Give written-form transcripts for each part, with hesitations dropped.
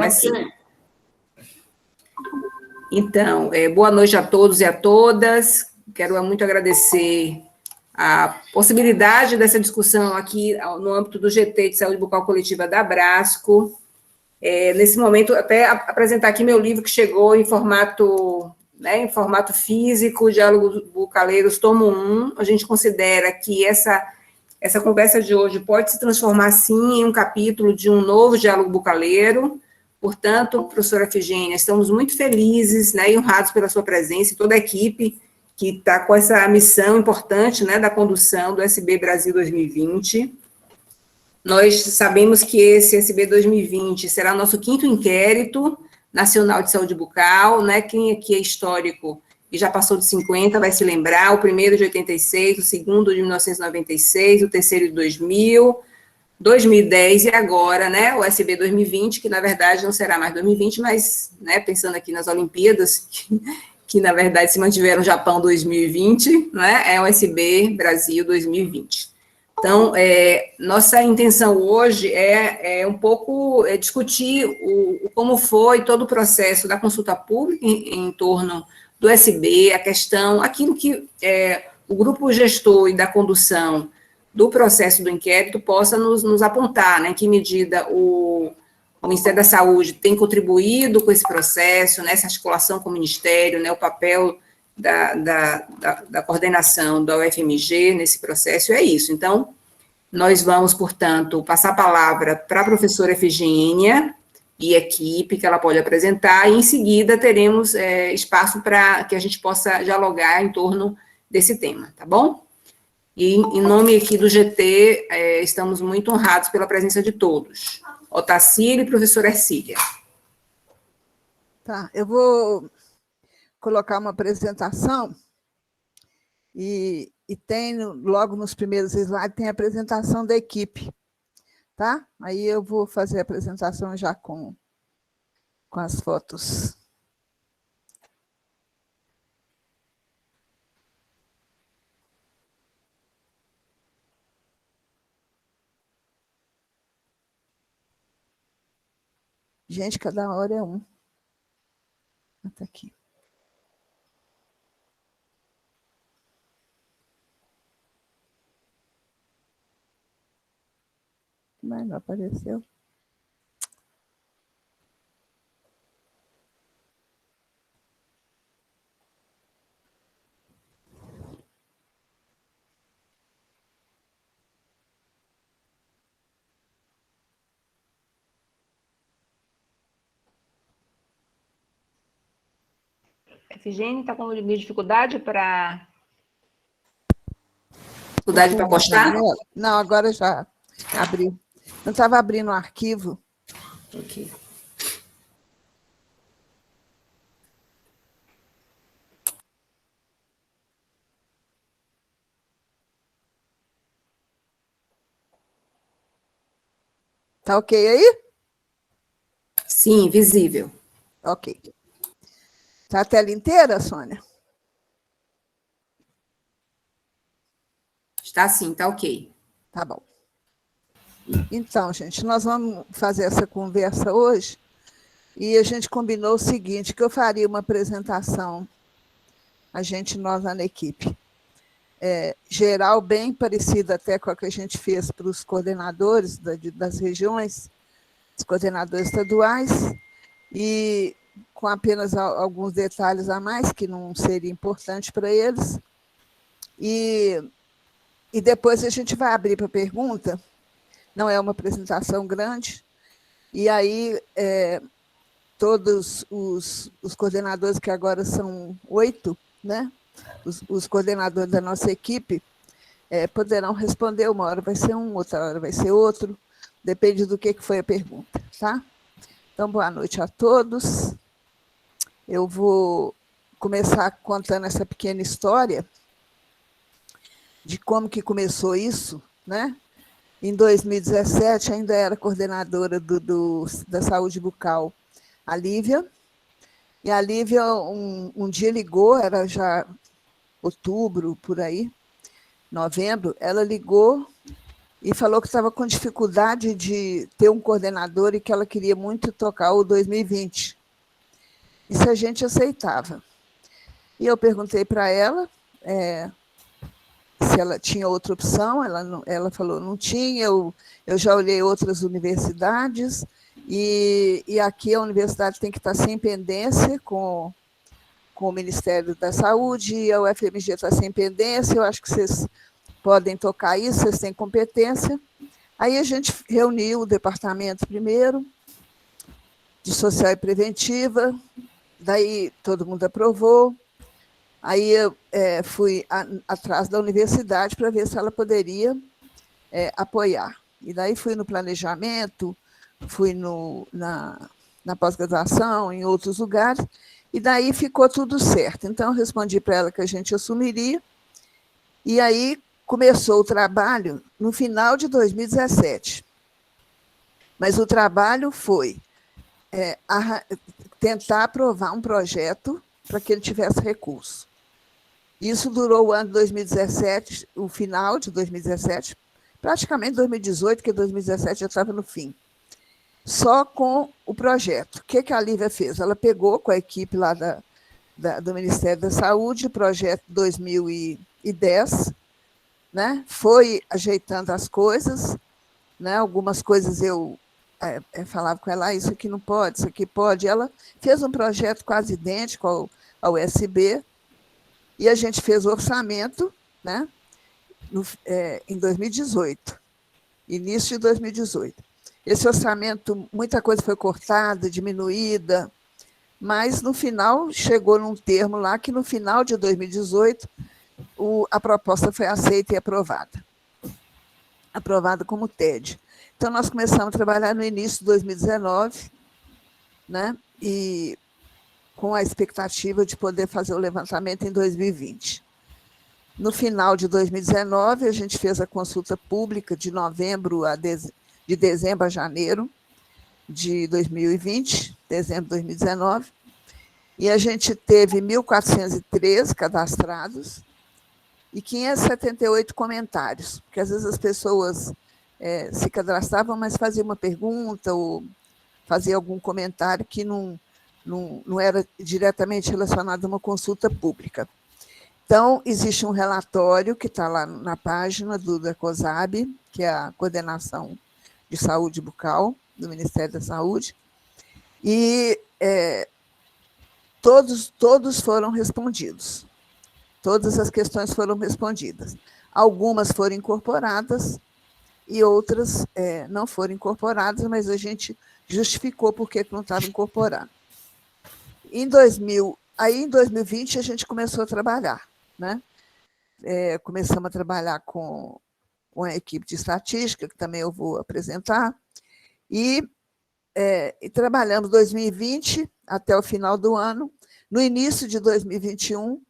Comecei. Então, boa noite a todos e a todas. Quero muito agradecer a possibilidade dessa discussão aqui no âmbito do GT de Saúde Bucal Coletiva da Abrasco. Nesse momento, até apresentar aqui meu livro que chegou em formato físico, Diálogos Bucaleiros, tomo 1. A gente considera que essa conversa de hoje pode se transformar, sim, em um capítulo de um novo diálogo bucaleiro. Portanto, professora Efigênia, estamos muito felizes, né, e honrados pela sua presença e toda a equipe que está com essa missão importante, né, da condução do SB Brasil 2020. Nós sabemos que esse SB 2020 será o nosso 5º inquérito nacional de saúde bucal, né? Quem aqui é histórico e já passou de 50 vai se lembrar, o primeiro de 86, o segundo de 1996, o terceiro de 2000, 2010 e agora, né, o SB 2020, que na verdade não será mais 2020, mas, né, pensando aqui nas Olimpíadas, que na verdade se mantiveram no Japão 2020, né, é o SB Brasil 2020. Então, nossa intenção hoje é um pouco discutir como foi todo o processo da consulta pública em torno do SB, a questão, aquilo que o grupo gestor e da condução do processo do inquérito possa nos apontar, né, em que medida o Ministério da Saúde tem contribuído com esse processo, nessa articulação com o Ministério, né, o papel da coordenação da UFMG nesse processo, é isso. Então, nós vamos, portanto, passar a palavra para a professora Efigênia e equipe, que ela pode apresentar, e em seguida teremos espaço para que a gente possa dialogar em torno desse tema, tá bom? E, em nome aqui do GT, estamos muito honrados pela presença de todos. Otacílio e professora Ercília. Tá, eu vou colocar uma apresentação e tem, logo nos primeiros slides, tem a apresentação da equipe, tá? Aí eu vou fazer a apresentação já com as fotos. Gente, cada hora é um. Até aqui. Mas não apareceu. Efigênia está com dificuldade para postar? Não, agora já abriu. Não estava abrindo o arquivo. Ok. Tá ok aí? Sim, visível. Ok. Tá a tela inteira, Sônia? Está sim, está ok. Tá bom. Então, gente, nós vamos fazer essa conversa hoje e a gente combinou o seguinte, que eu faria uma apresentação, nós na equipe, geral, bem parecida até com a que a gente fez para os coordenadores das regiões, os coordenadores estaduais, e com apenas alguns detalhes a mais, que não seria importante para eles. E depois a gente vai abrir para pergunta, não é uma apresentação grande, e aí todos os coordenadores, que agora são 8, né? Os coordenadores da nossa equipe poderão responder, uma hora vai ser um, outra hora vai ser outro, depende do que foi a pergunta, tá? Então, boa noite a todos. Eu vou começar contando essa pequena história de como que começou isso, né? Em 2017, ainda era coordenadora da saúde bucal a Lívia, e a Lívia um dia ligou, era já outubro, por aí, novembro, ela ligou e falou que estava com dificuldade de ter um coordenador e que ela queria muito tocar o 2020. E se a gente aceitava. E eu perguntei para ela se ela tinha outra opção, ela falou não tinha, eu já olhei outras universidades, e aqui a universidade tem que estar sem pendência com o Ministério da Saúde, e a UFMG está sem pendência, eu acho que vocês podem tocar isso, vocês têm competência. Aí a gente reuniu o departamento primeiro, de social e preventiva, daí todo mundo aprovou, aí eu fui atrás da universidade para ver se ela poderia apoiar. E daí fui no planejamento, fui na pós-graduação, em outros lugares, e daí ficou tudo certo. Então, eu respondi para ela que a gente assumiria, e aí começou o trabalho no final de 2017. Mas o trabalho foi tentar aprovar um projeto para que ele tivesse recurso. Isso durou o ano de 2017, o final de 2017, praticamente 2018, porque 2017 já estava no fim. Só com o projeto. O que a Lívia fez? Ela pegou com a equipe lá do Ministério da Saúde, o projeto 2010, né? Foi ajeitando as coisas, né? Algumas coisas eu falava com ela, isso aqui não pode, isso aqui pode. Ela fez um projeto quase idêntico ao USB, e a gente fez o orçamento, né? Em 2018, início de 2018. Esse orçamento, muita coisa foi cortada, diminuída, mas no final chegou num termo lá que no final de 2018 a proposta foi aceita e aprovada. Aprovada como TED. Então, nós começamos a trabalhar no início de 2019, né? E com a expectativa de poder fazer o levantamento em 2020. No final de 2019, a gente fez a consulta pública de dezembro a janeiro de 2020, dezembro de 2019, e a gente teve 1.413 cadastrados e 578 comentários, porque às vezes as pessoas se cadastravam, mas faziam uma pergunta ou faziam algum comentário que não era diretamente relacionado a uma consulta pública. Então, existe um relatório que está lá na página da COSAB, que é a Coordenação de Saúde Bucal, do Ministério da Saúde, e todos foram respondidos. Todas as questões foram respondidas. Algumas foram incorporadas e outras não foram incorporadas, mas a gente justificou por que não estava incorporado. Em 2020, a gente começou a trabalhar, né? Começamos a trabalhar com a equipe de estatística, que também eu vou apresentar, e trabalhamos 2020 até o final do ano. No início de 2021,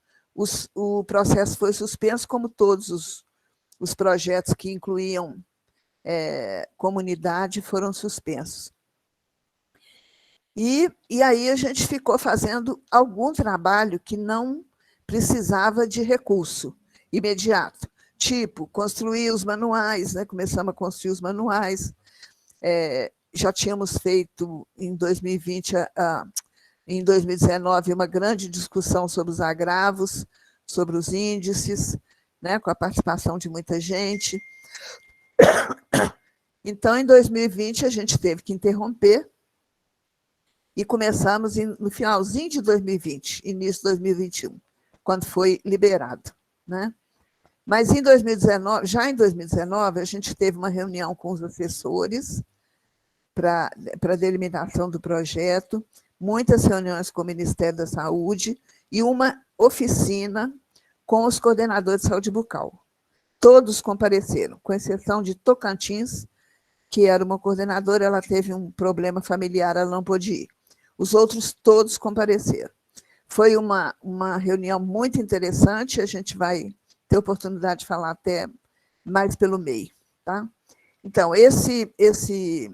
o processo foi suspenso, como todos os projetos que incluíam comunidade foram suspensos. E aí a gente ficou fazendo algum trabalho que não precisava de recurso imediato, tipo construir os manuais, né? Começamos a construir os manuais, já tínhamos feito em 2020, em 2019, uma grande discussão sobre os agravos, sobre os índices, né? Com a participação de muita gente. Então, em 2020, a gente teve que interromper e começamos no finalzinho de 2020, início de 2021, quando foi liberado, né? Mas em 2019, já em 2019, a gente teve uma reunião com os assessores para a delimitação do projeto, muitas reuniões com o Ministério da Saúde e uma oficina com os coordenadores de saúde bucal. Todos compareceram, com exceção de Tocantins, que era uma coordenadora, ela teve um problema familiar, ela não pôde ir. Os outros todos compareceram. Foi uma reunião muito interessante, a gente vai ter oportunidade de falar até mais pelo meio. Tá? Então, esse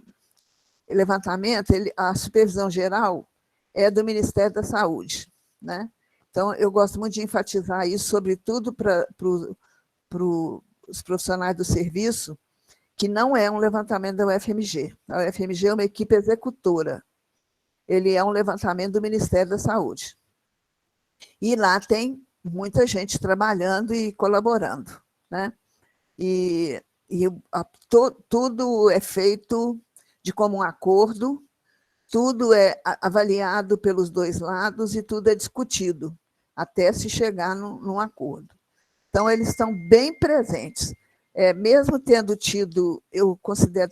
levantamento, a supervisão geral é do Ministério da Saúde, né? Então, eu gosto muito de enfatizar isso, sobretudo para os profissionais do serviço, que não é um levantamento da UFMG. A UFMG é uma equipe executora. Ele é um levantamento do Ministério da Saúde. E lá tem muita gente trabalhando e colaborando, né? Tudo é feito de comum acordo, tudo é avaliado pelos dois lados e tudo é discutido, até se chegar num acordo. Então, eles estão bem presentes. Mesmo tendo tido, eu considero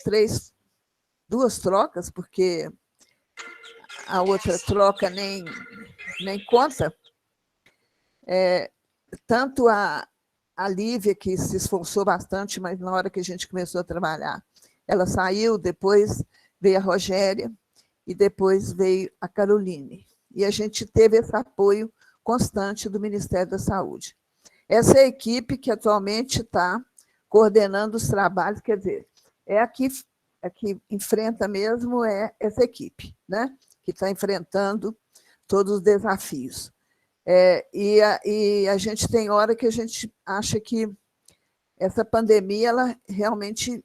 duas trocas, porque a outra troca nem conta, tanto a Lívia, que se esforçou bastante, mas na hora que a gente começou a trabalhar, ela saiu, depois veio a Rogéria, e depois veio a Caroline. E a gente teve esse apoio constante do Ministério da Saúde. Essa é a equipe que atualmente está coordenando os trabalhos, quer dizer, a que enfrenta mesmo essa equipe, né? Que está enfrentando todos os desafios. E a gente tem hora que a gente acha que essa pandemia ela realmente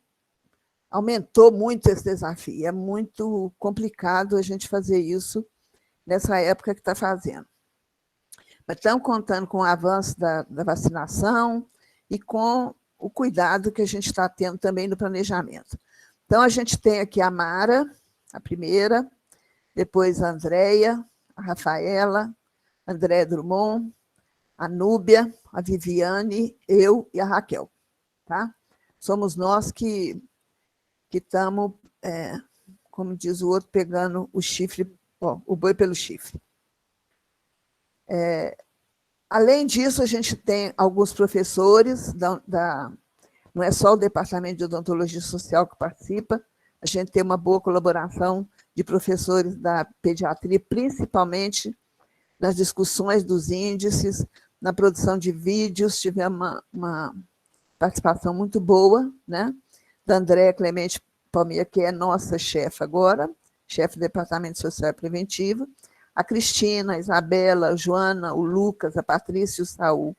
aumentou muito esse desafio. É muito complicado a gente fazer isso nessa época que está fazendo. Mas estamos contando com o avanço da vacinação e com o cuidado que a gente está tendo também no planejamento. Então, a gente tem aqui a Mara, a primeira, depois a Andréia, a Rafaela, a André Drummond, a Núbia, a Viviane, eu e a Raquel. Tá? Somos nós que estamos, como diz o outro, pegando o chifre, o boi pelo chifre. Além disso, a gente tem alguns professores, não é só o Departamento de Odontologia Social que participa, a gente tem uma boa colaboração de professores da pediatria, principalmente nas discussões dos índices, na produção de vídeos, tivemos uma participação muito boa, né? Da Andréa Clemente Palmeira, que é nossa chefe agora, chefe do Departamento Social e Preventivo, a Cristina, a Isabela, a Joana, o Lucas, a Patrícia e o Saul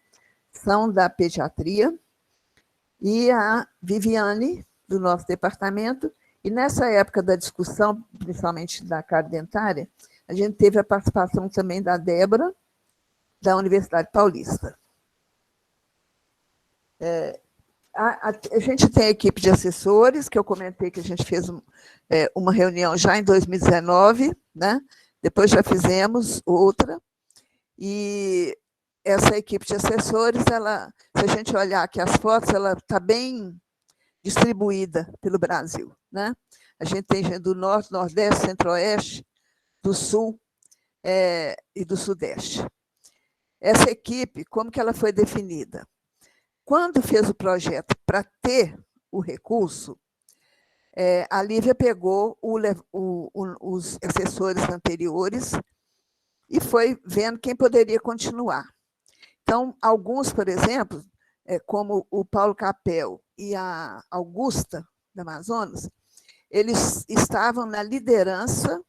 são da pediatria, e a Viviane, do nosso departamento, e nessa época da discussão, principalmente da cárie dentária, a gente teve a participação também da Débora, da Universidade Paulista. A gente tem a equipe de assessores, que eu comentei que a gente fez uma reunião já em 2019, né? Depois já fizemos outra, e essa equipe de assessores, se a gente olhar aqui as fotos, ela está bem distribuída pelo Brasil, né? A gente tem gente do Norte, Nordeste, Centro-Oeste, do Sul e do Sudeste. Essa equipe, como que ela foi definida? Quando fez o projeto para ter o recurso, a Lívia pegou os assessores anteriores e foi vendo quem poderia continuar. Então, alguns, por exemplo, como o Paulo Capel e a Augusta, da Amazonas, eles estavam na liderança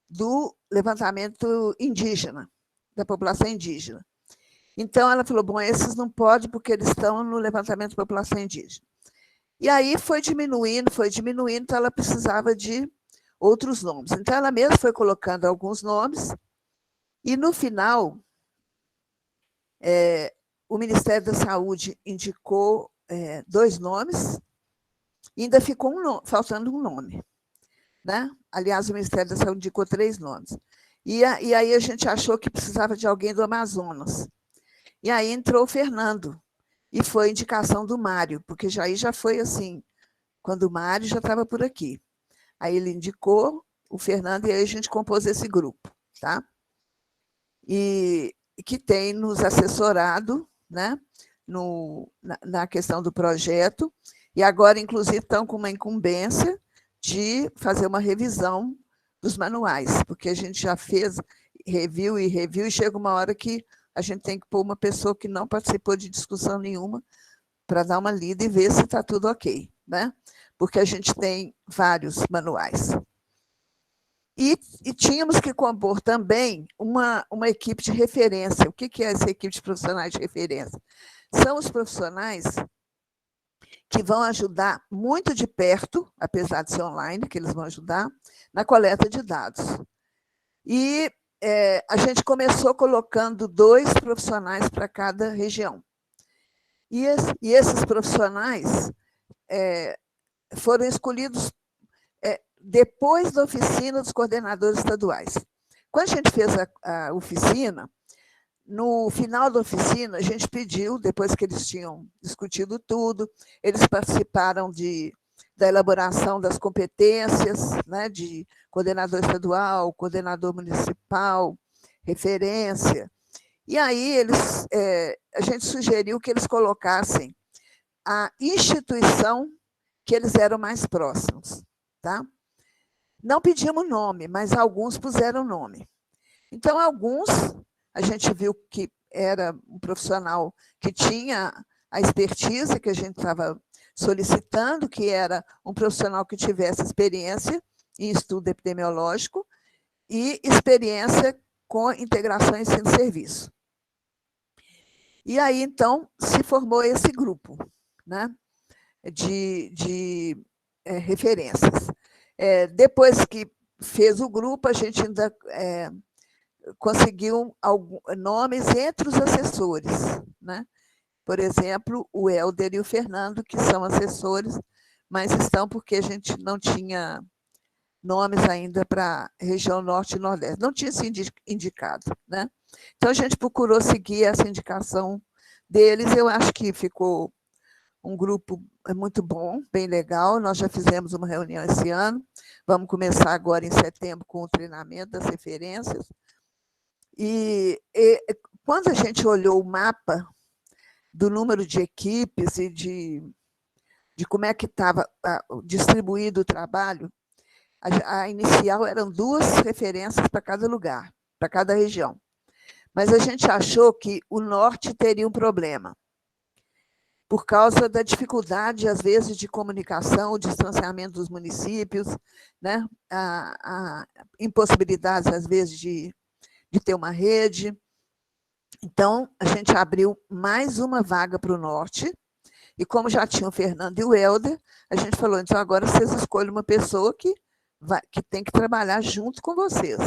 do levantamento indígena, da população indígena. Então, ela falou, bom, esses não podem porque eles estão no levantamento da população indígena. E aí foi diminuindo, então ela precisava de outros nomes. Então, ela mesma foi colocando alguns nomes, e no final, o Ministério da Saúde indicou 2 nomes, e ainda ficou faltando um nome, né? Aliás, o Ministério da Saúde indicou 3 nomes. E aí a gente achou que precisava de alguém do Amazonas. E aí entrou o Fernando, e foi indicação do Mário, porque já foi assim, quando o Mário já estava por aqui. Aí ele indicou o Fernando, e aí a gente compôs esse grupo, tá? E que tem nos assessorado, né, na questão do projeto, e agora, inclusive, estão com uma incumbência de fazer uma revisão dos manuais, porque a gente já fez review, e chega uma hora que a gente tem que pôr uma pessoa que não participou de discussão nenhuma para dar uma lida e ver se está tudo ok, né? Porque a gente tem vários manuais. E tínhamos que compor também uma equipe de referência. O que é essa equipe de profissionais de referência? São os profissionais que vão ajudar muito de perto, apesar de ser online, que eles vão ajudar, na coleta de dados. E a gente começou colocando 2 profissionais para cada região. E esses profissionais foram escolhidos depois da oficina dos coordenadores estaduais. Quando a gente fez a oficina, no final da oficina, a gente pediu, depois que eles tinham discutido tudo, eles participaram da elaboração das competências, né, de coordenador estadual, coordenador municipal, referência. E aí a gente sugeriu que eles colocassem a instituição que eles eram mais próximos. Tá? Não pedimos nome, mas alguns puseram nome. Então, alguns, a gente viu que era um profissional que tinha a expertise que a gente estava solicitando, que era um profissional que tivesse experiência em estudo epidemiológico e experiência com integração ensino-serviço. E aí, então, se formou esse grupo, né, de referências. Depois que fez o grupo, a gente ainda conseguiu nomes entre os assessores, né? Por exemplo, o Helder e o Fernando, que são assessores, mas estão porque a gente não tinha nomes ainda para a região norte e nordeste, não tinha se indicado, né? Então, a gente procurou seguir essa indicação deles, eu acho que ficou um grupo muito bom, bem legal, nós já fizemos uma reunião esse ano, vamos começar agora em setembro com o treinamento das referências, e quando a gente olhou o mapa do número de equipes e de como é que estava distribuído o trabalho, a inicial eram 2 referências para cada lugar, para cada região. Mas a gente achou que o norte teria um problema, por causa da dificuldade, às vezes, de comunicação, o distanciamento dos municípios, né? A impossibilidade, às vezes, de ter uma rede. Então, a gente abriu mais uma vaga para o norte, e como já tinha o Fernando e o Helder, a gente falou, então agora vocês escolhem uma pessoa que tem que trabalhar junto com vocês.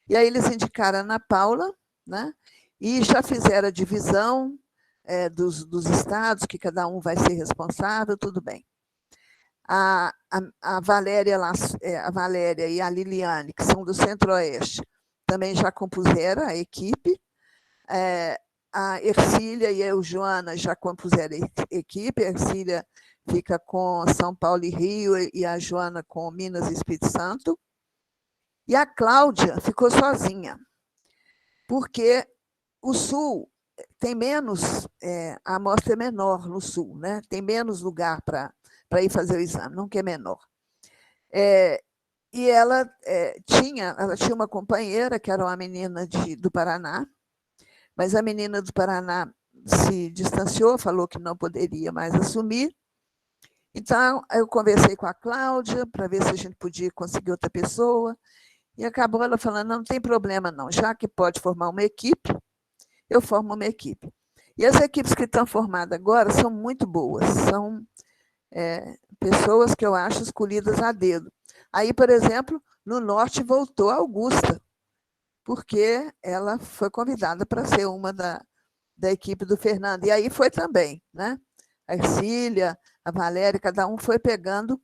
E aí eles indicaram a Ana Paula, né? E já fizeram a divisão dos estados, que cada um vai ser responsável, tudo bem. A Valéria e a Liliane, que são do Centro-Oeste, também já compuseram a equipe. A Ercília e a Joana já compuseram a equipe. A Ercília fica com São Paulo e Rio, e a Joana com Minas e Espírito Santo. E a Cláudia ficou sozinha, porque o Sul tem menos, a amostra é menor no Sul, né? Tem menos lugar para ir fazer o exame, não que é menor. E ela tinha uma companheira, que era uma menina do Paraná, mas a menina do Paraná se distanciou, falou que não poderia mais assumir. Então, eu conversei com a Cláudia para ver se a gente podia conseguir outra pessoa, e acabou ela falando, não tem problema não, já que pode formar uma equipe, eu formo uma equipe. E as equipes que estão formadas agora são muito boas, são pessoas que eu acho escolhidas a dedo. Aí, por exemplo, no norte voltou a Augusta, porque ela foi convidada para ser uma da equipe do Fernando. E aí foi também, né? A Ercília, a Valéria, cada um foi pegando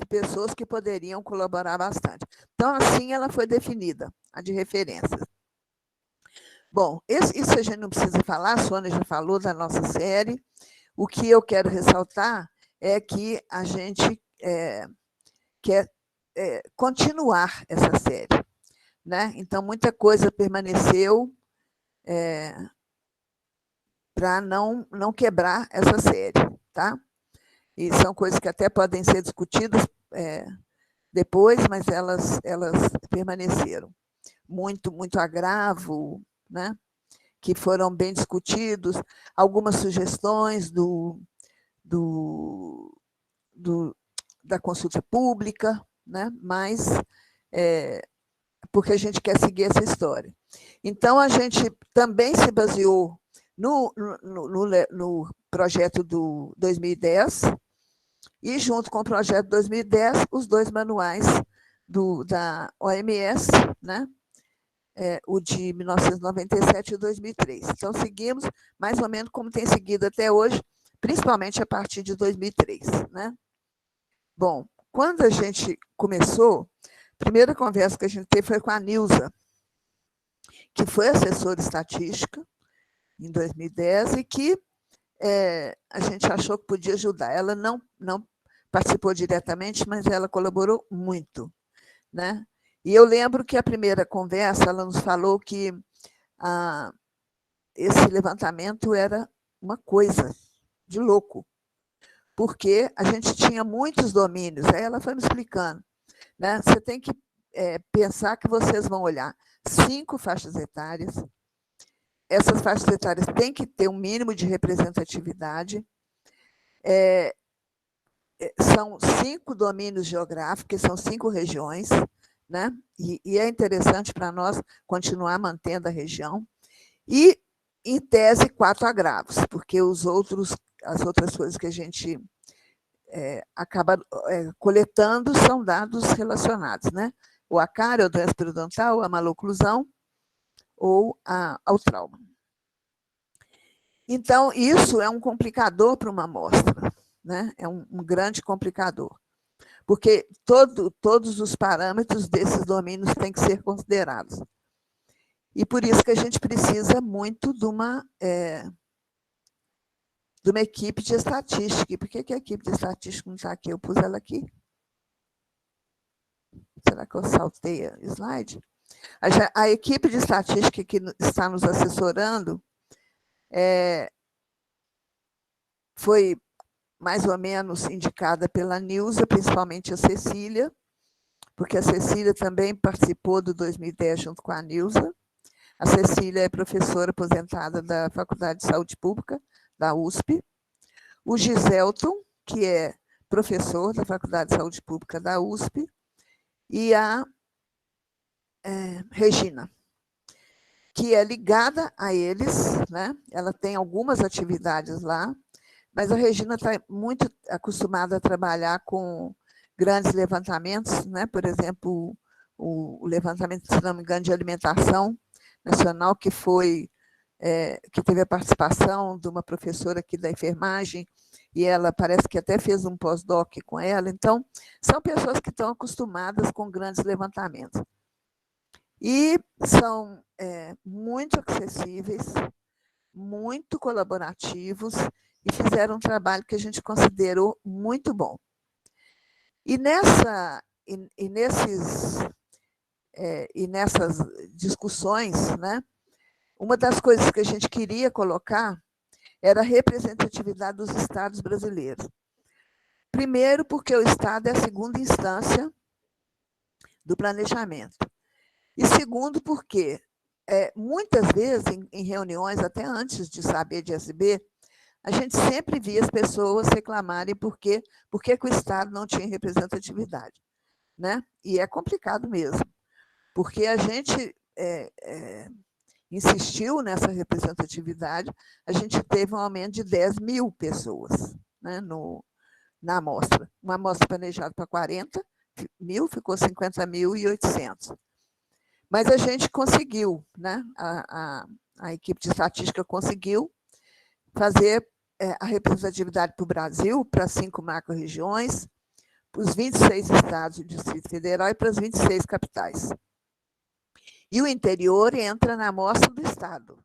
pessoas que poderiam colaborar bastante. Então, assim, ela foi definida, a de referências. Bom, isso a gente não precisa falar, a Sônia já falou da nossa série. O que eu quero ressaltar é que a gente quer continuar essa série, né? Então, muita coisa permaneceu para não quebrar essa série, tá? E são coisas que até podem ser discutidas depois, mas elas permaneceram. Muito agravo, né? Que foram bem discutidos, algumas sugestões da consulta pública, né? Mas porque a gente quer seguir essa história. Então, a gente também se baseou no projeto do 2010, e junto com o projeto 2010, os 2 manuais da OMS, né? O de 1997 e 2003. Então, seguimos mais ou menos como tem seguido até hoje, principalmente a partir de 2003. Né? Bom, quando a gente começou, a primeira conversa que a gente teve foi com a Nilza, que foi assessora estatística em 2010 e que a gente achou que podia ajudar. Ela não participou diretamente, mas ela colaborou muito. Né? E eu lembro que a primeira conversa, ela nos falou que esse levantamento era uma coisa de louco, porque a gente tinha muitos domínios. Aí ela foi me explicando. Né? Você tem que pensar que vocês vão olhar 5 faixas etárias. Essas faixas etárias têm que ter um mínimo de representatividade. São 5 domínios geográficos, são 5 regiões, né? E é interessante para nós continuar mantendo a região. E, em tese, 4 agravos, porque as outras coisas que a gente acaba coletando são dados relacionados, né? O acário, a doença periodontal, a maloclusão ou ao trauma. Então, isso é um complicador para uma amostra, né? É um grande complicador, porque todos os parâmetros desses domínios têm que ser considerados. E por isso que a gente precisa muito de uma equipe de estatística. E por que a equipe de estatística não está aqui? Eu pus ela aqui. Será que eu saltei a slide? A equipe de estatística que está nos assessorando foi mais ou menos indicada pela Nilza, principalmente a Cecília, porque a Cecília também participou do 2010 junto com a Nilza. A Cecília é professora aposentada da Faculdade de Saúde Pública, da USP. O Giselton, que é professor da Faculdade de Saúde Pública da USP. E a Regina, que é ligada a eles, né? Ela tem algumas atividades lá, mas a Regina está muito acostumada a trabalhar com grandes levantamentos, né? Por exemplo, o levantamento, se não me engano, de alimentação nacional, que teve a participação de uma professora aqui da enfermagem, e ela parece que até fez um pós-doc com ela. Então, são pessoas que estão acostumadas com grandes levantamentos. E são muito acessíveis, muito colaborativos, e fizeram um trabalho que a gente considerou muito bom. E nessas discussões, né, uma das coisas que a gente queria colocar era a representatividade dos estados brasileiros. Primeiro, porque o estado é a segunda instância do planejamento. E segundo, porque muitas vezes, em reuniões, até antes de saber de SB, a gente sempre via as pessoas reclamarem por que o estado não tinha representatividade. Né? E é complicado mesmo, porque a gente insistiu nessa representatividade, a gente teve um aumento de 10 mil pessoas, né, na amostra. Uma amostra planejada para 40 mil, ficou 50.800. Mas a gente conseguiu, né, a equipe de estatística conseguiu fazer a representatividade para o Brasil, para 5 macro-regiões, para os 26 estados do Distrito Federal e para as 26 capitais. E o interior entra na amostra do estado.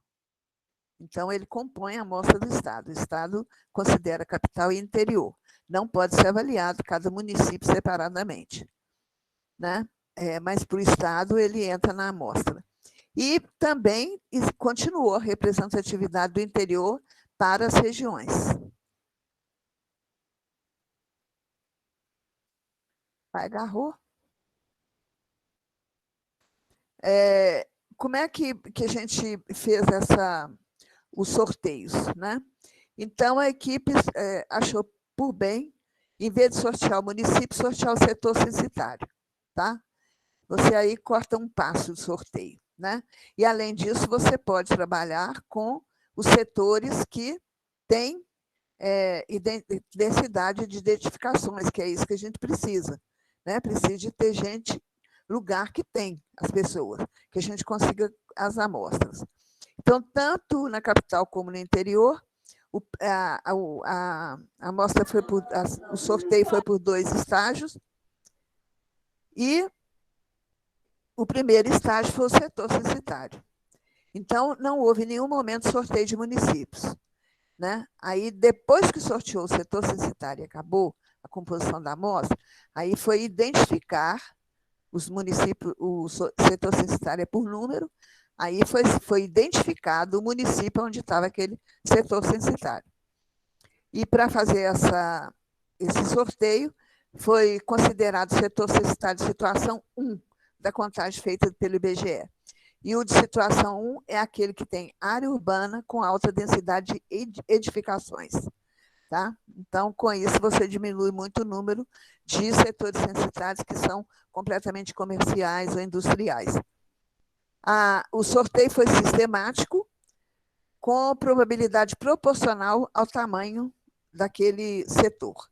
Então, ele compõe a amostra do estado. O estado considera capital e interior. Não pode ser avaliado cada município separadamente. Né? Mas para o estado, ele entra na amostra. E também continuou a representatividade do interior para as regiões. Agarrou? Como é que a gente fez os sorteios? Né? Então, a equipe achou por bem, em vez de sortear o município, sortear o setor censitário. Tá? Você aí corta um passo de sorteio. Né? E, além disso, você pode trabalhar com os setores que têm densidade de identificações, que é isso que a gente precisa, né? Precisa de ter gente, lugar que tem as pessoas, que a gente consiga as amostras. Então, tanto na capital como no interior, a amostra foi o sorteio foi por 2 estágios, e o primeiro estágio foi o setor censitário. Então, não houve em nenhum momento sorteio de municípios, né? Aí, depois que sorteou o setor censitário e acabou a composição da amostra, aí foi identificar os municípios, o setor censitário é por número, aí foi identificado o município onde estava aquele setor censitário. E para fazer esse sorteio, foi considerado o setor censitário de situação 1 da contagem feita pelo IBGE. E o de situação 1 é aquele que tem área urbana com alta densidade de edificações. Tá? Então, com isso, você diminui muito o número de setores censitários que são completamente comerciais ou industriais. O sorteio foi sistemático, com probabilidade proporcional ao tamanho daquele setor.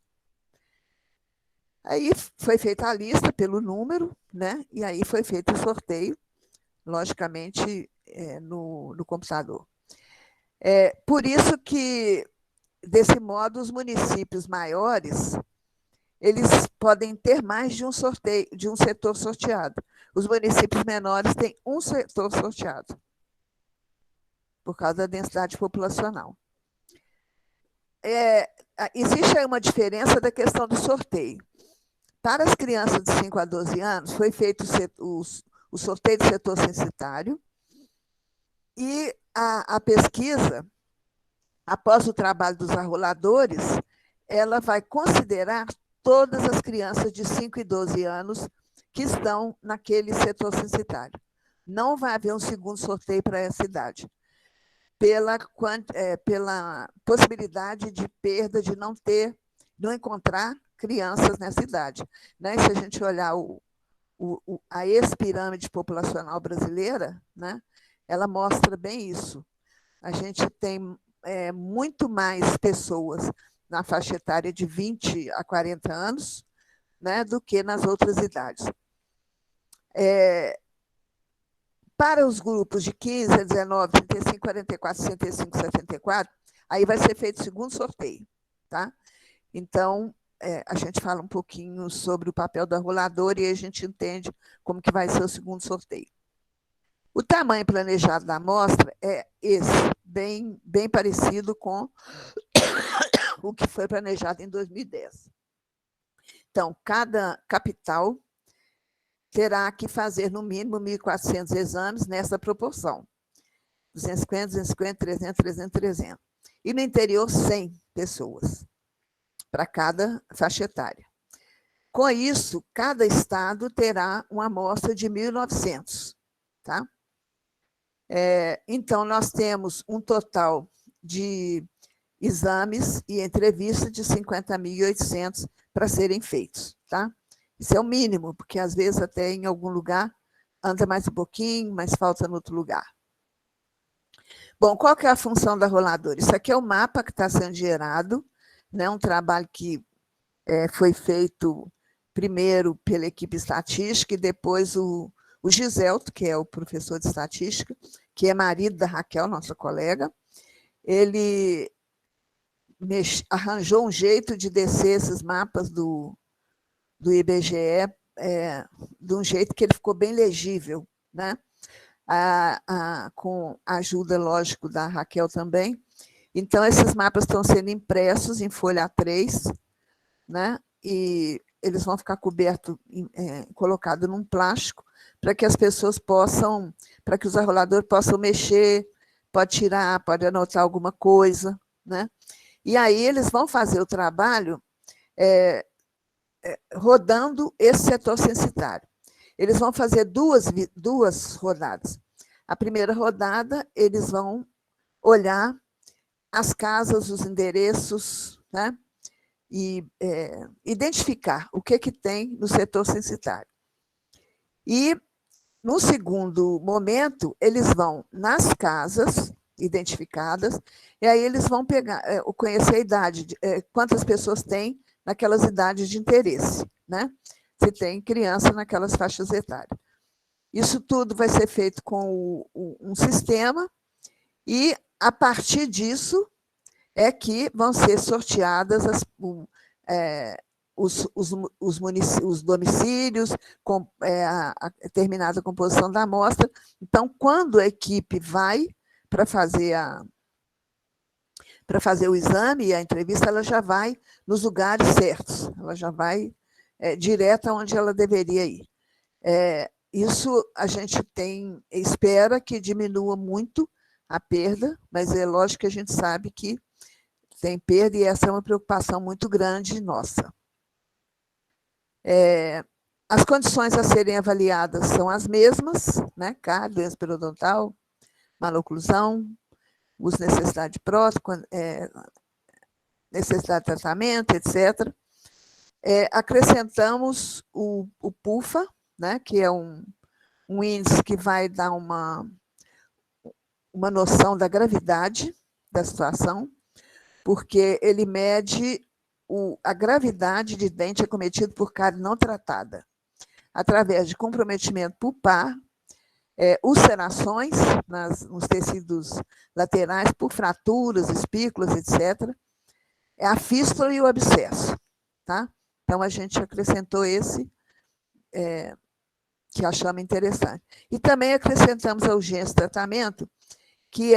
Aí foi feita a lista pelo número, né? E aí foi feito o sorteio, logicamente, no computador. Por isso que, desse modo, os municípios maiores, eles podem ter mais de um sorteio, de um setor sorteado. Os municípios menores têm um setor sorteado, por causa da densidade populacional. Existe aí uma diferença da questão do sorteio. Para as crianças de 5 a 12 anos, foi feito o sorteio do setor censitário, e a pesquisa, após o trabalho dos arroladores, ela vai considerar todas as crianças de 5 e 12 anos que estão naquele setor censitário. Não vai haver um segundo sorteio para essa idade, pela possibilidade de perda, de não encontrar crianças nessa idade. Né? Se a gente olhar a ex-pirâmide populacional brasileira, né, ela mostra bem isso. A gente tem muito mais pessoas na faixa etária de 20 a 40 anos, né, do que nas outras idades. Para os grupos de 15 a 19, 35, 44, 65, 74, aí vai ser feito o segundo sorteio. Tá? Então, a gente fala um pouquinho sobre o papel do arrolador e a gente entende como que vai ser o segundo sorteio. O tamanho planejado da amostra é esse, bem parecido com o que foi planejado em 2010. Então, cada capital terá que fazer, no mínimo, 1.400 exames nessa proporção. 250, 250, 300, 300, 300. E no interior, 100 pessoas para cada faixa etária. Com isso, cada estado terá uma amostra de 1.900. Tá? Então, nós temos um total de exames e entrevistas de 50.800 para serem feitos. Tá? Isso é o mínimo, porque às vezes até em algum lugar anda mais um pouquinho, mas falta no outro lugar. Bom, qual que é a função da roladora? Isso aqui é o mapa que está sendo gerado, né? Um trabalho que foi feito primeiro pela equipe estatística e depois o Giselto, que é o professor de estatística, que é marido da Raquel, nossa colega, ele arranjou um jeito de descer esses mapas do IBGE de um jeito que ele ficou bem legível, né? Com a ajuda, lógico, da Raquel também. Então, esses mapas estão sendo impressos em folha A3, né? E eles vão ficar cobertos, colocados num plástico, para que as pessoas possam, para que os arroladores possam mexer, pode tirar, pode anotar alguma coisa, né? E aí eles vão fazer o trabalho rodando esse setor censitário. Eles vão fazer duas rodadas. A primeira rodada, eles vão olhar as casas, os endereços, né? E identificar o que tem no setor censitário. E, no segundo momento, eles vão nas casas, identificadas, e aí eles vão pegar, conhecer a idade, quantas pessoas têm naquelas idades de interesse, né? Se tem criança naquelas faixas etárias. Isso tudo vai ser feito com um sistema, e a partir disso é que vão ser sorteadas os domicílios, com a determinada composição da amostra. Então, quando a equipe vai para fazer o exame e a entrevista, ela já vai nos lugares certos, ela já vai direto aonde ela deveria ir. Isso a gente espera que diminua muito a perda, mas é lógico que a gente sabe que tem perda e essa é uma preocupação muito grande nossa. As condições a serem avaliadas são as mesmas, né? Cárie, doença periodontal, maloclusão, uso de necessidade de prótese, necessidade de tratamento, etc. Acrescentamos o PUFA, né? Que é um índice que vai dar uma noção da gravidade da situação, porque ele mede a gravidade de dente acometido por cárie não tratada, através de comprometimento pulpar, ulcerações nos tecidos laterais por fraturas, espículas, etc., a fístula e o abscesso. Tá? Então, a gente acrescentou esse, que achamos interessante. E também acrescentamos a urgência de tratamento, que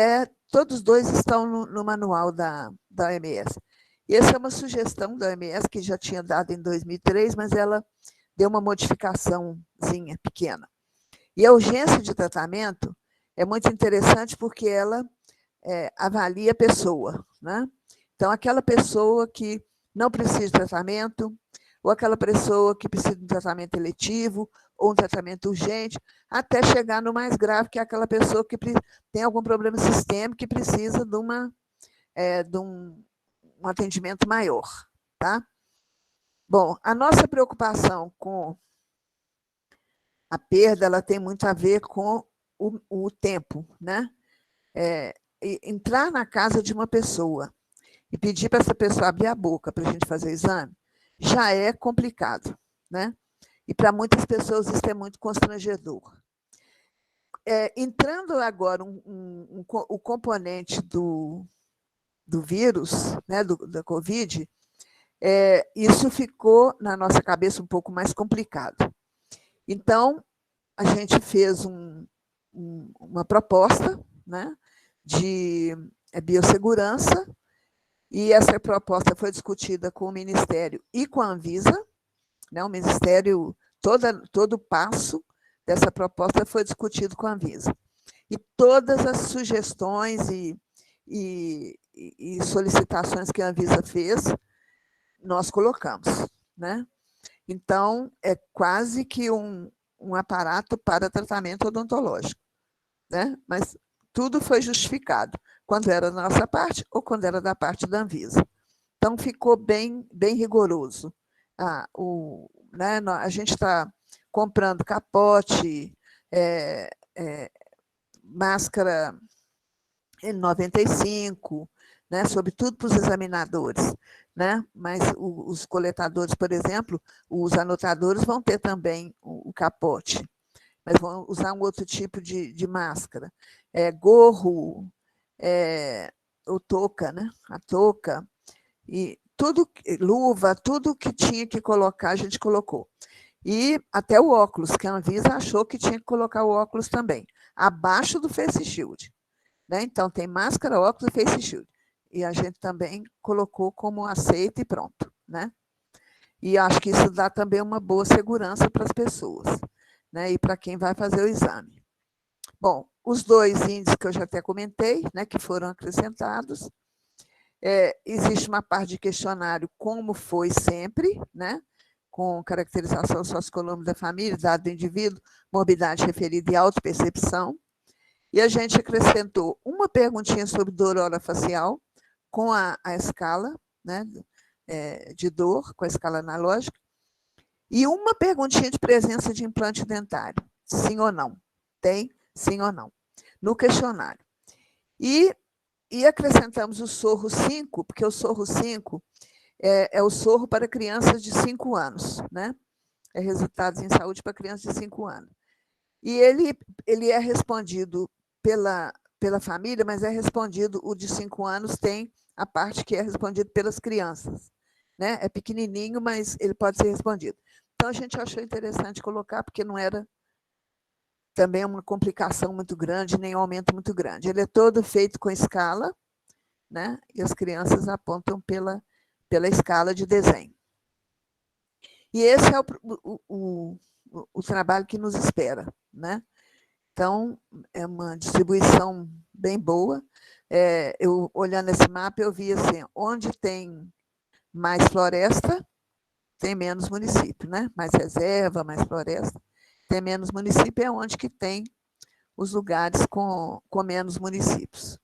todos dois estão no manual da OMS. E essa é uma sugestão da OMS, que já tinha dado em 2003, mas ela deu uma modificaçãozinha pequena. E a urgência de tratamento é muito interessante porque ela avalia a pessoa, né? Então, aquela pessoa que não precisa de tratamento, ou aquela pessoa que precisa de um tratamento eletivo, ou um tratamento urgente, até chegar no mais grave, que é aquela pessoa que tem algum problema sistêmico que precisa de um atendimento maior. Tá? Bom, a nossa preocupação com a perda, ela tem muito a ver com o tempo, né? Entrar na casa de uma pessoa e pedir para essa pessoa abrir a boca para a gente fazer o exame, já é complicado, né? E para muitas pessoas isso é muito constrangedor. Entrando agora o componente do vírus, né, da Covid, isso ficou na nossa cabeça um pouco mais complicado. Então, a gente fez uma proposta, né, de biossegurança, e essa proposta foi discutida com o Ministério e com a Anvisa, né, o Ministério, todo o passo dessa proposta foi discutido com a Anvisa. E todas as sugestões e solicitações que a Anvisa fez, nós colocamos, né? Então, é quase que um aparato para tratamento odontológico, né? Mas tudo foi justificado, quando era da nossa parte ou quando era da parte da Anvisa. Então, ficou bem rigoroso. Né, a gente está comprando capote, máscara N95, né, sobretudo para os examinadores, né? Mas os coletadores, por exemplo, os anotadores vão ter também o capote, mas vão usar um outro tipo de máscara. Gorro, ou touca, né? A touca, e tudo, luva, tudo que tinha que colocar, a gente colocou. E até o óculos, que a Anvisa achou que tinha que colocar o óculos também, abaixo do face shield. Né? Então, tem máscara, óculos e face shield. E a gente também colocou como aceito e pronto. Né? E acho que isso dá também uma boa segurança para as pessoas, né? E para quem vai fazer o exame. Bom, os dois índices que eu já até comentei, né, que foram acrescentados. Existe uma parte de questionário, como foi sempre, né? Com caracterização socioeconômica da família, idade do indivíduo, morbidade referida e autopercepção. E a gente acrescentou uma perguntinha sobre dor orofacial, com a escala, né, de dor, com a escala analógica, e uma perguntinha de presença de implante dentário, sim ou não. Tem, sim ou não, no questionário. E acrescentamos o Sorro 5, porque o Sorro 5 é o sorro para crianças de 5 anos, né? É resultados em saúde para crianças de 5 anos. E ele é respondido pela família, mas é respondido, o de 5 anos tem a parte que é respondido pelas crianças, né? É pequenininho, mas ele pode ser respondido. Então, a gente achou interessante colocar, porque não era também uma complicação muito grande, nem um aumento muito grande. Ele é todo feito com escala, né? E as crianças apontam pela escala de desenho. E esse é o trabalho que nos espera, né? Então, é uma distribuição bem boa. Eu, olhando esse mapa, eu vi assim, onde tem mais floresta, tem menos município, né? Mais reserva, mais floresta, tem menos município, é onde que tem os lugares com menos municípios.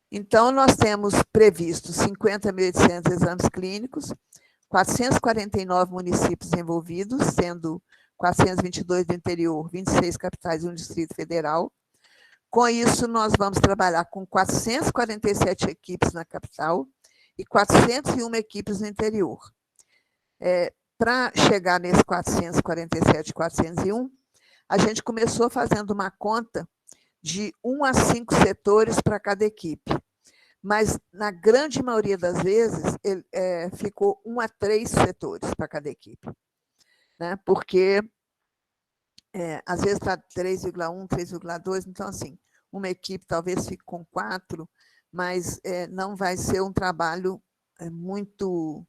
Então, nós temos previsto 50.800 exames clínicos, 449 municípios envolvidos, sendo 422 do interior, 26 capitais e um Distrito Federal. Com isso, nós vamos trabalhar com 447 equipes na capital e 401 equipes no interior. Para chegar nesse 447 e 401, a gente começou fazendo uma conta de 1 a 5 setores para cada equipe. Mas, na grande maioria das vezes, ficou 1 a 3 setores para cada equipe. Né? Porque, às vezes, está 3,1, 3,2, então, assim, uma equipe talvez fique com 4, mas não vai ser um trabalho muito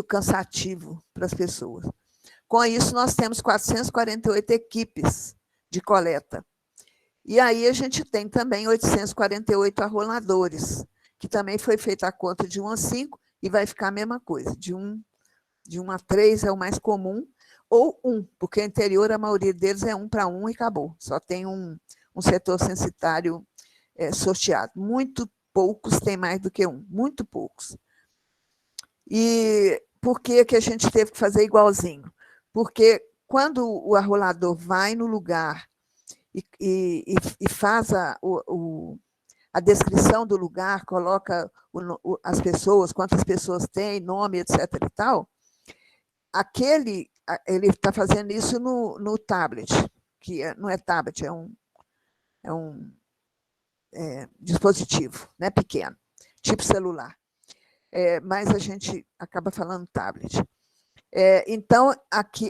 cansativo para as pessoas. Com isso, nós temos 448 equipes de coleta. E aí a gente tem também 848 arroladores, que também foi feita a conta de 1 a 5 e vai ficar a mesma coisa, de 1 a 3 é o mais comum, ou 1, porque no interior a maioria deles é 1 para 1 e acabou, só tem um setor censitário sorteado. Muito poucos têm mais do que 1, muito poucos. E por que a gente teve que fazer igualzinho? Porque quando o arrolador vai no lugar e faz a descrição do lugar, coloca as pessoas, quantas pessoas tem, nome, etc. e tal, ele está fazendo isso no tablet, que não é tablet, é um dispositivo, né, pequeno, tipo celular. Mas a gente acaba falando tablet. Então,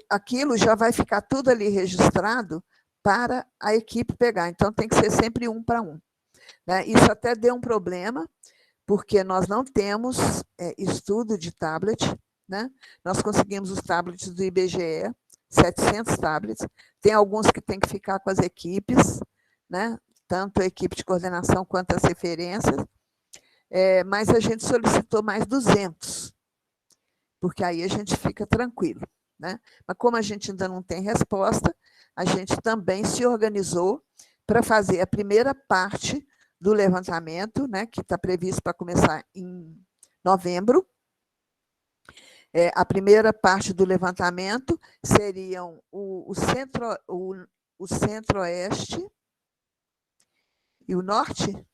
aquilo já vai ficar tudo ali registrado para a equipe pegar. Então, tem que ser sempre 1 para 1. Né? Isso até deu um problema, porque nós não temos estudo de tablet. Né? Nós conseguimos os tablets do IBGE, 700 tablets. Tem alguns que tem que ficar com as equipes, né? Tanto a equipe de coordenação quanto as referências. Mas a gente solicitou mais 200, porque aí a gente fica tranquilo. Né? Mas como a gente ainda não tem resposta, a gente também se organizou para fazer a primeira parte do levantamento, né, que está previsto para começar em novembro. A primeira parte do levantamento seriam o centro-oeste e o norte.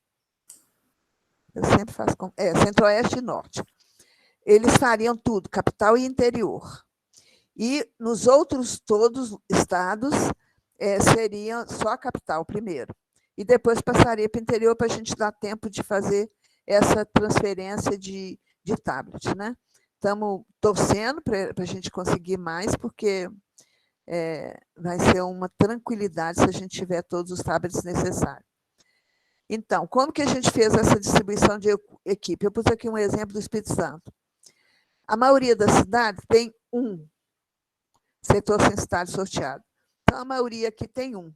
Eu sempre faço... centro-oeste e norte. Eles fariam tudo, capital e interior. E nos outros todos estados, seria só a capital primeiro. E depois passaria para o interior para a gente dar tempo de fazer essa transferência de tablet. Né? Estamos torcendo para a gente conseguir mais, porque vai ser uma tranquilidade se a gente tiver todos os tablets necessários. Então, como que a gente fez essa distribuição de equipe? Eu pus aqui um exemplo do Espírito Santo. A maioria das cidades tem um setor censitário sorteado. Então, a maioria aqui tem um.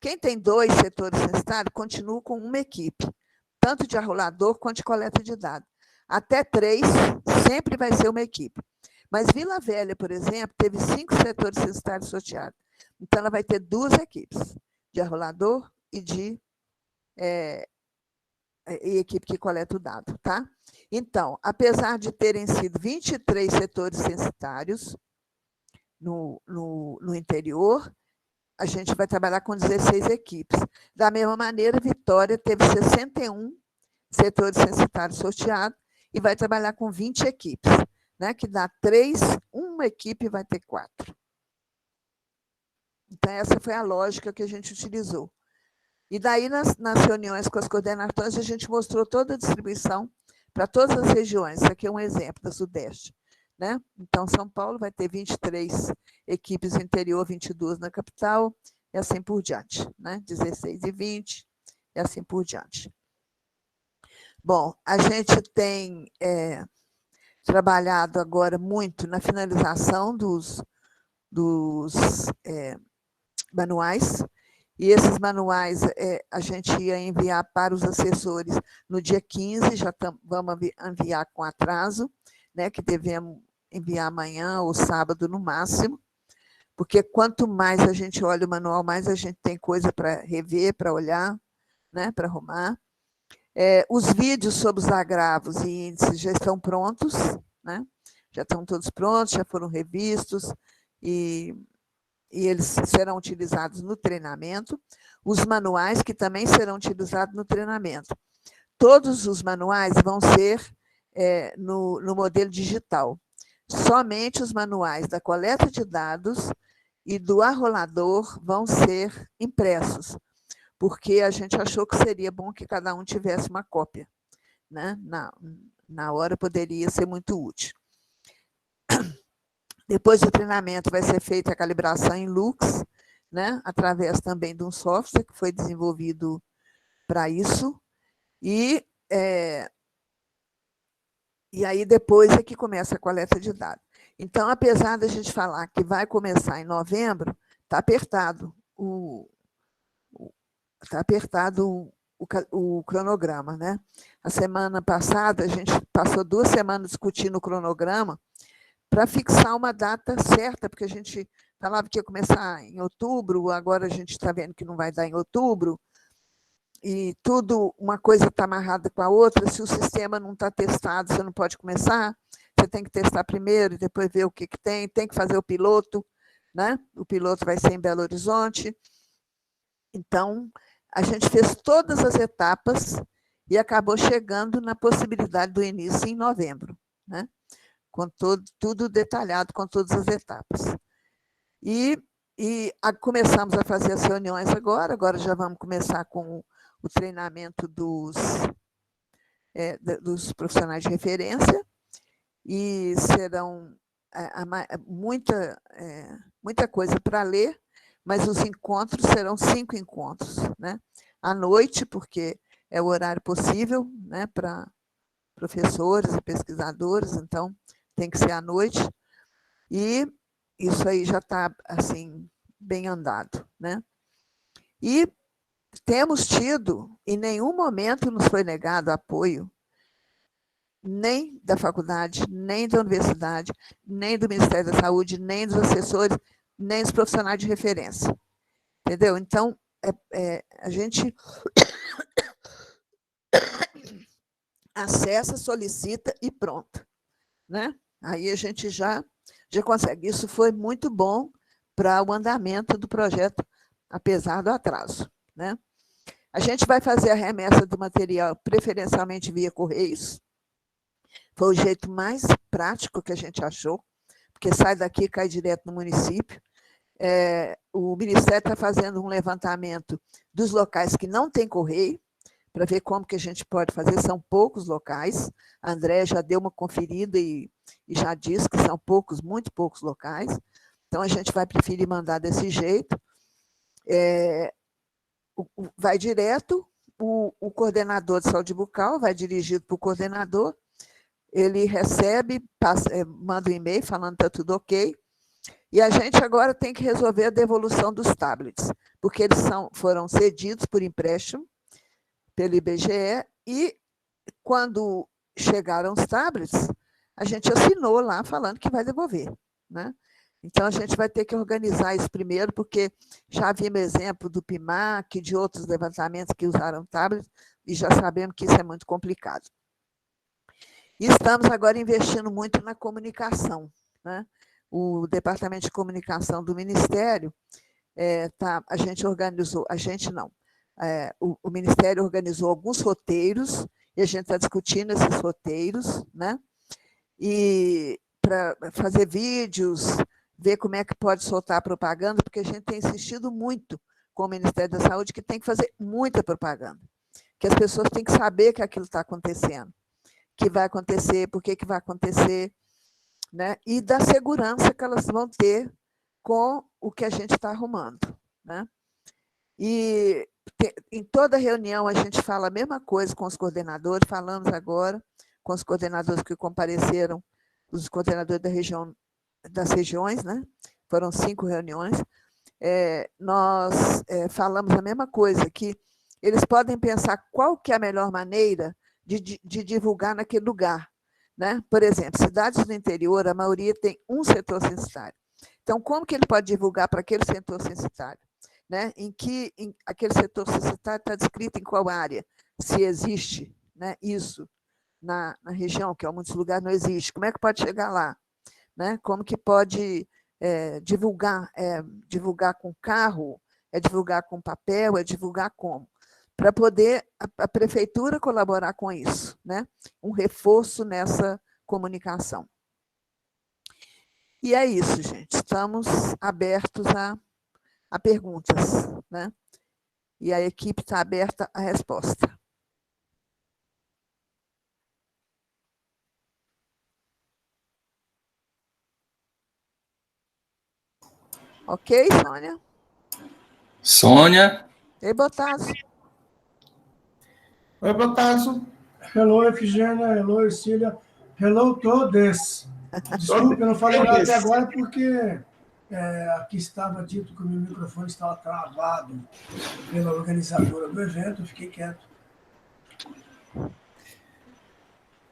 Quem tem 2 setores censitários, continua com uma equipe, tanto de arrolador quanto de coleta de dados. Até 3, sempre vai ser uma equipe. Mas Vila Velha, por exemplo, teve 5 setores censitários sorteados. Então, ela vai ter 2 equipes, de arrolador e de equipe que coleta o dado. Tá? Então, apesar de terem sido 23 setores censitários no interior, a gente vai trabalhar com 16 equipes. Da mesma maneira, Vitória teve 61 setores censitários sorteados e vai trabalhar com 20 equipes, né? Que dá 3, uma equipe vai ter 4. Então, essa foi a lógica que a gente utilizou. E daí, nas reuniões com as coordenações, a gente mostrou toda a distribuição para todas as regiões. Isso aqui é um exemplo da Sudeste, né? Então, São Paulo vai ter 23 equipes no interior, 22 na capital, e assim por diante, né? 16 e 20, e assim por diante. Bom, a gente tem trabalhado agora muito na finalização dos manuais, e esses manuais a gente ia enviar para os assessores no dia 15, já vamos enviar com atraso, né, que devemos enviar amanhã ou sábado no máximo, porque quanto mais a gente olha o manual, mais a gente tem coisa para rever, para olhar, né, para arrumar. Os vídeos sobre os agravos e índices já estão prontos, né? Já estão todos prontos, já foram revistos, e eles serão utilizados no treinamento. Os manuais, que também serão utilizados no treinamento. Todos os manuais vão ser no modelo digital. Somente os manuais da coleta de dados e do arrolador vão ser impressos, porque a gente achou que seria bom que cada um tivesse uma cópia, né? Na hora poderia ser muito útil. Depois do treinamento vai ser feita a calibração em Lux, né? Através também de um software que foi desenvolvido para isso, e aí depois é que começa a coleta de dados. Então, apesar da gente falar que vai começar em novembro, está apertado o cronograma, né? A semana passada, a gente passou 2 semanas discutindo o cronograma para fixar uma data certa, porque a gente falava que ia começar em outubro, agora a gente está vendo que não vai dar em outubro, e tudo, uma coisa está amarrada com a outra. Se o sistema não está testado, você não pode começar, você tem que testar primeiro e depois ver o que tem que fazer o piloto, né? O piloto vai ser em Belo Horizonte. Então, a gente fez todas as etapas e acabou chegando na possibilidade do início em novembro, né? Com tudo detalhado, com todas as etapas. E começamos a fazer as reuniões agora já vamos começar com o treinamento dos profissionais de referência, e serão muita coisa para ler, mas os encontros serão 5 encontros, né? À noite, porque é o horário possível, né, para professores e pesquisadores, então tem que ser à noite, e isso aí já está assim, bem andado, né? E temos tido, em nenhum momento nos foi negado apoio, nem da faculdade, nem da universidade, nem do Ministério da Saúde, nem dos assessores, nem dos profissionais de referência. Entendeu? Então, a gente acessa, solicita e pronto, né? Aí a gente já consegue. Isso foi muito bom para o andamento do projeto, apesar do atraso, né? A gente vai fazer a remessa do material preferencialmente via Correios. Foi o jeito mais prático que a gente achou, porque sai daqui e cai direto no município. O Ministério está fazendo um levantamento dos locais que não tem correio, para ver como que a gente pode fazer. São poucos locais. A André já deu uma conferida e já disse que são poucos, muito poucos locais. Então, a gente vai preferir mandar desse jeito. Vai direto, o coordenador de saúde bucal vai dirigido para o coordenador, ele recebe, manda um e-mail falando que está tudo ok, e a gente agora tem que resolver a devolução dos tablets, porque eles foram cedidos por empréstimo pelo IBGE, e quando chegaram os tablets, a gente assinou lá falando que vai devolver, né? Então, a gente vai ter que organizar isso primeiro, porque já vimos exemplo do PIMAC, de outros levantamentos que usaram tablets, e já sabemos que isso é muito complicado. E estamos agora investindo muito na comunicação, né? O Departamento de Comunicação do Ministério a gente organizou, a gente não, o Ministério organizou alguns roteiros, e a gente está discutindo esses roteiros, né? E para fazer vídeos, ver como é que pode soltar propaganda, porque a gente tem insistido muito com o Ministério da Saúde que tem que fazer muita propaganda, que as pessoas têm que saber que aquilo está acontecendo, que vai acontecer, por que vai acontecer, né? E da segurança que elas vão ter com o que a gente está arrumando, né? E em toda reunião a gente fala a mesma coisa com os coordenadores, falamos agora com os coordenadores que compareceram, os coordenadores das regiões, né? Foram 5 reuniões. Nós falamos a mesma coisa, que eles podem pensar qual que é a melhor maneira de divulgar naquele lugar, né? Por exemplo, cidades do interior, a maioria tem um setor censitário. Então, como que ele pode divulgar para aquele setor censitário? Né? Aquele setor censitário está descrito em qual área? Se existe, né, isso na região, que em muitos lugares não existe. Como é que pode chegar lá? Né? Como que pode divulgar? Divulgar com carro? Divulgar com papel? Divulgar como? Para poder a prefeitura colaborar com isso, né? Um reforço nessa comunicação. E é isso, gente. Estamos abertos a perguntas, né? E a equipe está aberta à resposta. Ok, Sônia? Sônia? Ei, Botasso. Oi, Botasso. Hello, Efigênia. Hello, Ercília. Hello, todos. Desculpe, eu não falei nada até agora porque aqui estava dito que o meu microfone estava travado pela organizadora do evento, eu fiquei quieto.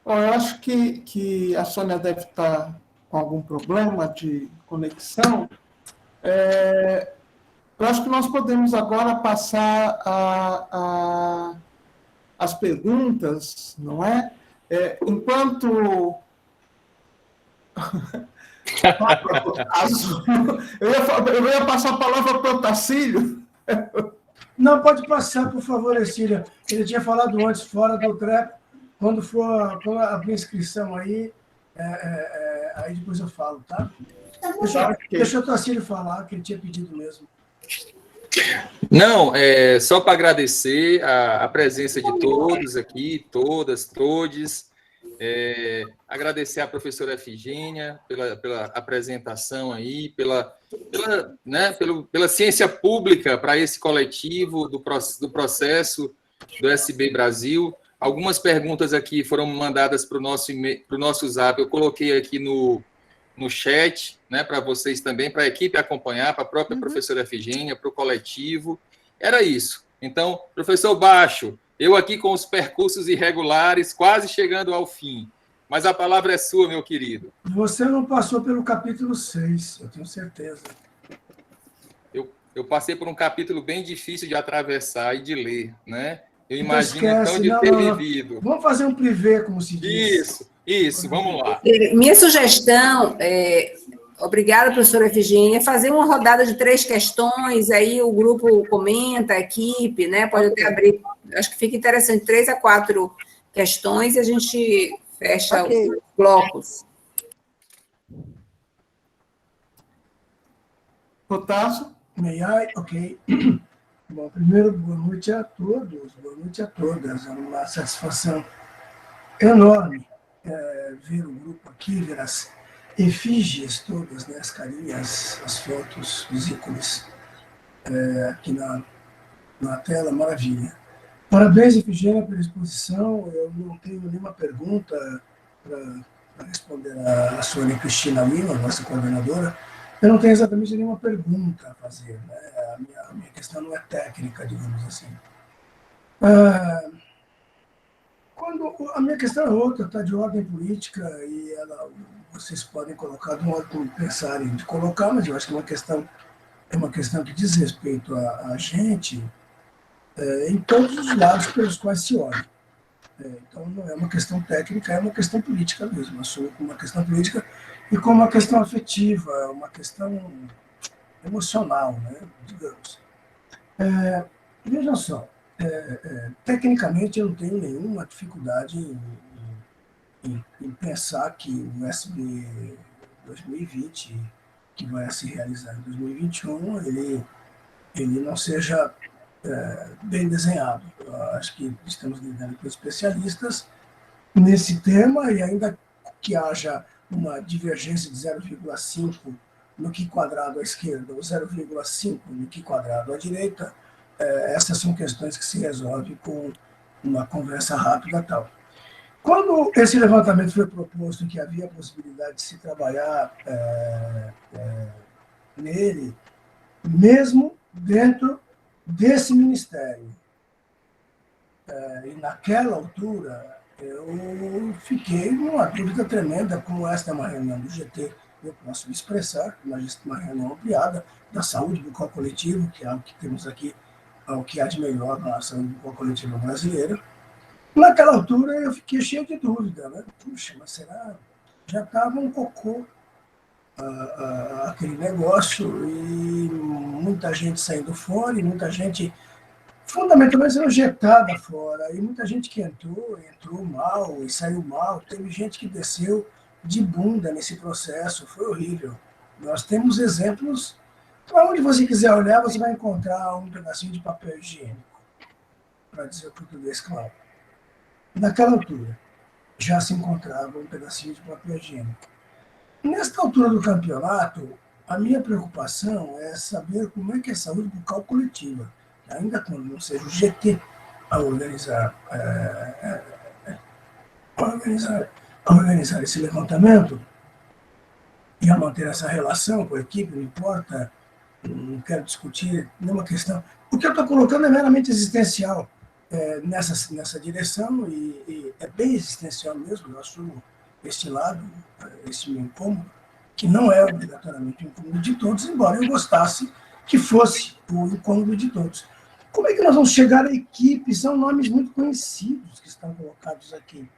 Bom, eu acho que a Sônia deve estar com algum problema de conexão. Eu acho que nós podemos agora passar as perguntas, não é? Enquanto... Eu ia passar a palavra para o Tacílio. Não, pode passar, por favor, Ercília. Ele tinha falado antes, fora do trap, quando abrir a inscrição aí, aí depois eu falo, tá? Deixa o Tacílio falar, que ele tinha pedido mesmo. Não, só para agradecer a presença de todos aqui, todas, todes. Agradecer à professora Efigênia pela apresentação aí, pela ciência pública para esse coletivo do processo do SB Brasil. Algumas perguntas aqui foram mandadas para o nosso Zap, eu coloquei aqui no chat, né, para vocês também, para a equipe acompanhar, para a própria professora Efigênia, para o coletivo. Era isso. Então, professor Bacho, eu aqui com os percursos irregulares, quase chegando ao fim. Mas a palavra é sua, meu querido. Você não passou pelo capítulo 6, eu tenho certeza. Eu passei por um capítulo bem difícil de atravessar e de ler, né? Eu imagino, então, de ter vivido. Vamos fazer um privê, como se diz. Isso, vamos lá. Minha sugestão, obrigada, professora Efigênia, fazer uma rodada de 3 questões, aí o grupo comenta, a equipe, né? Pode até abrir, acho que fica interessante, 3 a 4 questões e a gente fecha os blocos. Potasso? Ok. Bom, primeiro, boa noite a todos, boa noite a todas. É uma satisfação enorme ver o grupo aqui, ver as efígies todas, né, as carinhas, as fotos, os ícones aqui na tela, maravilha. Parabéns, Efigênia, pela exposição. Eu não tenho nenhuma pergunta para responder a Sônia Cristina Lima, nossa coordenadora. Eu não tenho exatamente nenhuma pergunta a fazer, né? A minha questão não é técnica, digamos assim. A minha questão é outra, está de ordem política, e vocês podem colocar do modo como pensarem de colocar, mas eu acho que é uma questão que diz respeito a gente em todos os lados pelos quais se olha. Então, não é uma questão técnica, é uma questão política mesmo. Assumo como uma questão política e como uma questão afetiva, uma questão emocional, né, digamos. Vejam só, tecnicamente eu não tenho nenhuma dificuldade em pensar que o SB 2020, que vai se realizar em 2021, ele não seja bem desenhado. Eu acho que estamos lidando com especialistas nesse tema, e ainda que haja uma divergência de 0,5 no Q quadrado à esquerda ou 0,5 no Q quadrado à direita, essas são questões que se resolvem com uma conversa rápida e tal. Quando esse levantamento foi proposto, que havia a possibilidade de se trabalhar nele, mesmo dentro desse ministério, e naquela altura, eu fiquei numa dúvida tremenda, como esta é uma reunião do GT, eu posso me expressar, uma reunião ampliada da saúde bucal coletivo, que é algo que temos aqui, o que há de melhor na saúde bucal coletiva brasileira. Naquela altura, eu fiquei cheio de dúvida, né? Puxa, mas será? Já estava um cocô aquele negócio, e muita gente saindo fora, e muita gente fundamentalmente sendo jetada fora, e muita gente que entrou mal e saiu mal. Teve gente que desceu de bunda nesse processo, foi horrível. Nós temos exemplos, para onde você quiser olhar, você vai encontrar um pedacinho de papel higiênico, para dizer o português claro. Naquela altura, já se encontrava um pedacinho de papel higiênico. Nesta altura do campeonato, a minha preocupação é saber como é que é a saúde bucal coletiva, ainda quando não seja o GT a organizar esse levantamento e a manter essa relação com a equipe, não importa, não quero discutir nenhuma questão. O que eu estou colocando é meramente existencial nessa direção, e é bem existencial mesmo. Eu assumo este lado, esse meu incômodo, que não é obrigatoriamente o incômodo de todos, embora eu gostasse que fosse o incômodo de todos. Como é que nós vamos chegar à equipe? São nomes muito conhecidos que estão colocados aqui.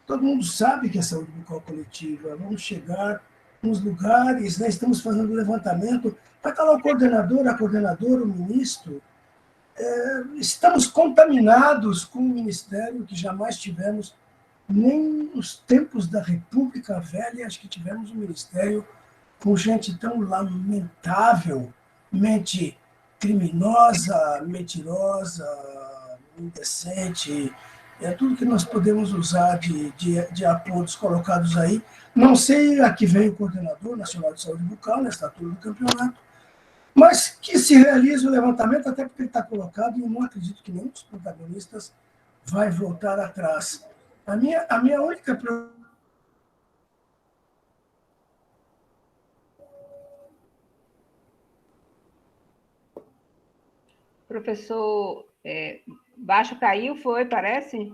Todo mundo sabe que é saúde bucal coletiva. Vamos chegar nos lugares, né? Estamos fazendo levantamento, vai estar lá o coordenador, a coordenadora, o ministro. Estamos contaminados com um ministério que jamais tivemos, nem nos tempos da República Velha, acho que tivemos um ministério com gente tão lamentavelmente criminosa, mentirosa, indecente. É tudo que nós podemos usar de apodos colocados aí. Não sei a que vem o coordenador nacional de saúde bucal nesta altura do campeonato, mas que se realize o levantamento, até porque ele está colocado, e eu não acredito que nenhum dos protagonistas vai voltar atrás. A minha única preocupação. Professor, Baixo caiu, foi, parece?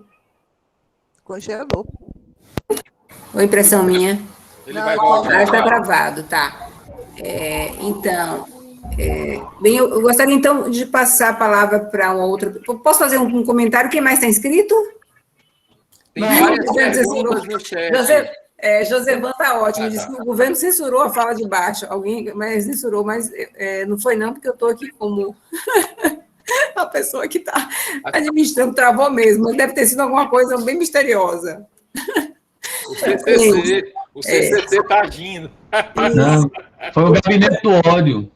Congelou. Ou impressão minha? Ele vai voltar. Está gravado, tá. Então, bem, eu gostaria, então, de passar a palavra para uma outra... Posso fazer um comentário? Quem mais está inscrito? Tem várias perguntas no chat. Josevan está ótimo, disse tá. que o governo censurou a fala de Baixo. Alguém mas censurou, mas não foi não, porque eu estou aqui como a pessoa que está administrando, travou mesmo, mas deve ter sido alguma coisa bem misteriosa. O CCC está agindo. Não, foi o gabinete do ódio.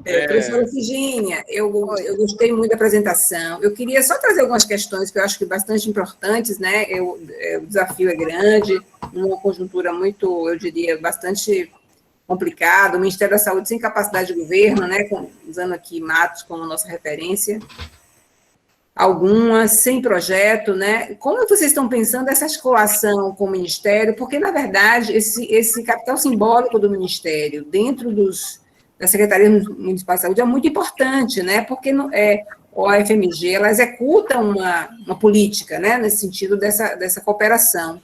Professora Virgínia, eu gostei muito da apresentação. Eu queria só trazer algumas questões que eu acho que bastante importantes, né? O desafio é grande, uma conjuntura muito, eu diria, bastante complicada. O Ministério da Saúde sem capacidade de governo, né? Usando aqui Matos como nossa referência. Algumas sem projeto, né? Como vocês estão pensando essa articulação com o Ministério? Porque, na verdade, esse capital simbólico do Ministério, dentro da Secretaria Municipal de Saúde, é muito importante, né? Porque a FMG ela executa uma política, né? Nesse sentido dessa cooperação.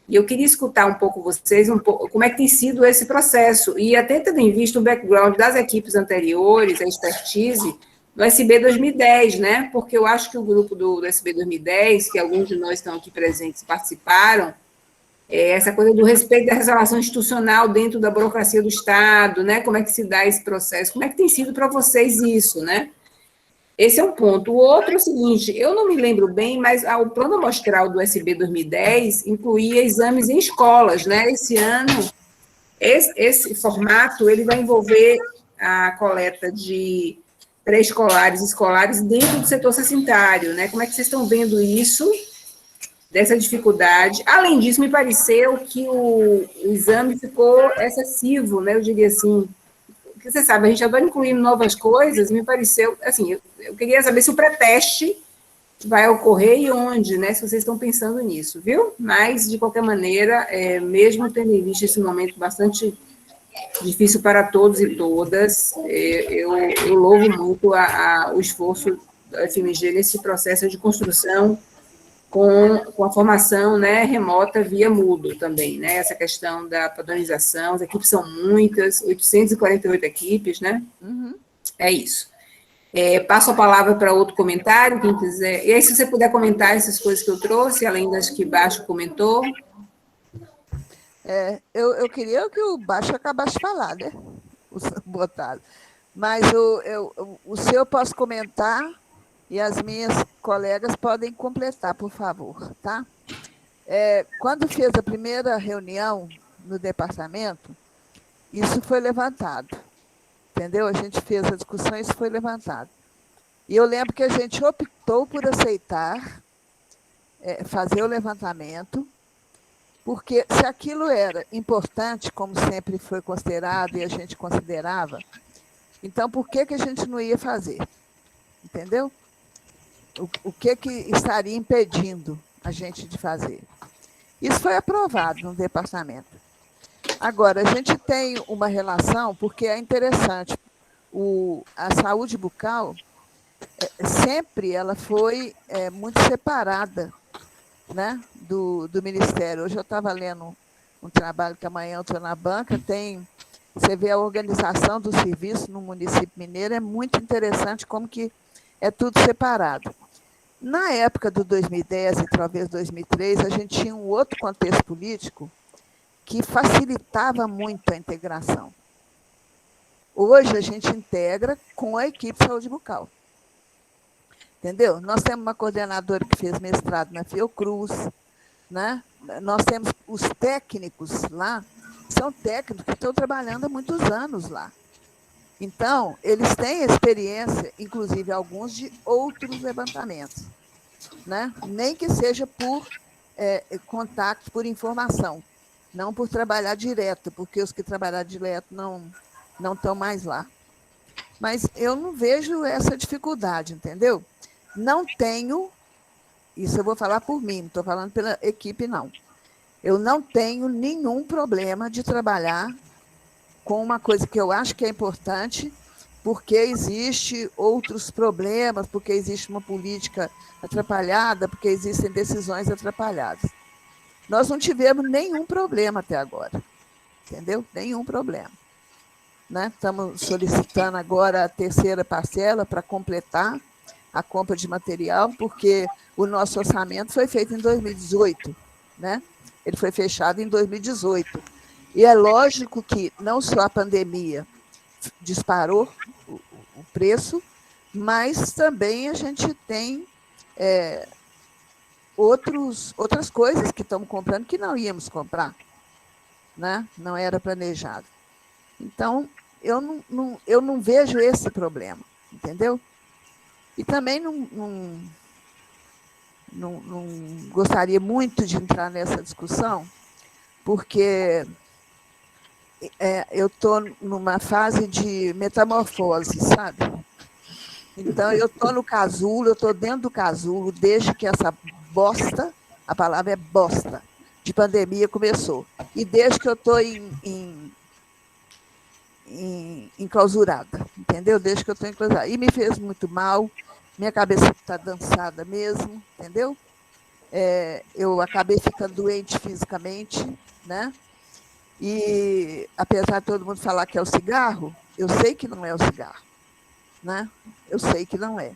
E eu queria escutar um pouco vocês, como é que tem sido esse processo, e até tendo em vista o background das equipes anteriores, a expertise, do SB 2010, né? Porque eu acho que o grupo do SB 2010, que alguns de nós estão aqui presentes participaram, essa coisa do respeito da relação institucional dentro da burocracia do Estado, né? Como é que se dá esse processo? Como é que tem sido para vocês isso, né? Esse é um ponto. O outro é o seguinte, eu não me lembro bem, mas o plano amostral do SB 2010 incluía exames em escolas, né? Esse ano, esse formato, ele vai envolver a coleta de pré-escolares e escolares dentro do setor sanitário, né? Como é que vocês estão vendo isso, dessa dificuldade? Além disso, me pareceu que o exame ficou excessivo, né? Eu diria assim, porque você sabe, a gente já vai incluindo novas coisas, me pareceu, assim, eu queria saber se o pré-teste vai ocorrer e onde, né, se vocês estão pensando nisso, viu? Mas, de qualquer maneira, mesmo tendo em vista esse momento bastante difícil para todos e todas, eu louvo muito o esforço da FMG nesse processo de construção com a formação, né, remota via Moodle também, né, essa questão da padronização, as equipes são muitas, 848 equipes, né, É isso. Passo a palavra para outro comentário, quem quiser, e aí se você puder comentar essas coisas que eu trouxe, além das que Baixo comentou. Eu queria que o Baixo acabasse de falar, né, botado, mas o seu eu posso comentar, e as minhas colegas podem completar, por favor, tá? Quando fez a primeira reunião no departamento, isso foi levantado, entendeu? A gente fez a discussão e isso foi levantado. E eu lembro que a gente optou por aceitar fazer o levantamento, porque se aquilo era importante, como sempre foi considerado e a gente considerava, então por que a gente não ia fazer? Entendeu? O que estaria impedindo a gente de fazer? Isso foi aprovado no departamento. Agora, a gente tem uma relação, porque é interessante, a saúde bucal, sempre ela foi muito separada, né, do Ministério. Hoje eu estava lendo um trabalho que amanhã eu estou na banca, você vê a organização do serviço no município mineiro, é muito interessante como que é tudo separado. Na época do 2010 e talvez 2003, a gente tinha um outro contexto político que facilitava muito a integração. Hoje, a gente integra com a equipe de saúde bucal. Entendeu? Nós temos uma coordenadora que fez mestrado na Fiocruz, né? Nós temos os técnicos lá, são técnicos que estão trabalhando há muitos anos lá. Então, eles têm experiência, inclusive alguns, de outros levantamentos, né? Nem que seja por contato, por informação, não por trabalhar direto, porque os que trabalham direto não estão mais lá. Mas eu não vejo essa dificuldade, entendeu? Não tenho, isso eu vou falar por mim, não estou falando pela equipe, não. Eu não tenho nenhum problema de trabalhar com uma coisa que eu acho que é importante, porque existe outros problemas, porque existe uma política atrapalhada, porque existem decisões atrapalhadas. Nós não tivemos nenhum problema até agora, entendeu? Nenhum problema. Né? Estamos solicitando agora a terceira parcela para completar a compra de material, porque o nosso orçamento foi feito em 2018, né? Ele foi fechado em 2018. E é lógico que não só a pandemia disparou o preço, mas também a gente tem outras coisas que estamos comprando que não íamos comprar, né? Não era planejado. Então, eu não vejo esse problema, entendeu? E também não gostaria muito de entrar nessa discussão, porque eu estou numa fase de metamorfose, sabe? Então, eu estou no casulo, eu estou dentro do casulo desde que essa bosta, a palavra é bosta, de pandemia começou. E desde que eu estou enclausurada, entendeu? Desde que eu estou enclausurada. E me fez muito mal, minha cabeça está dançada mesmo, entendeu? Eu acabei ficando doente fisicamente, né? E, apesar de todo mundo falar que é o cigarro, eu sei que não é o cigarro, né? Eu sei que não é.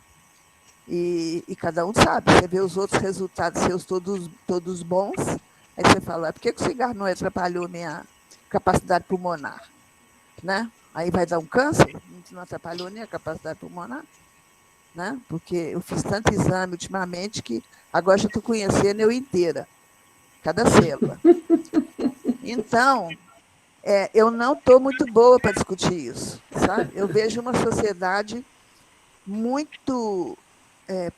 E cada um sabe, você vê os outros resultados seus todos bons, Aí você fala, por que o cigarro não atrapalhou a minha capacidade pulmonar? Né? Aí vai dar um câncer? Não atrapalhou nem a capacidade pulmonar? Né? Porque eu fiz tanto exame ultimamente que agora já estou conhecendo eu inteira, cada célula. Então, eu não estou muito boa para discutir isso, sabe? Eu vejo uma sociedade muito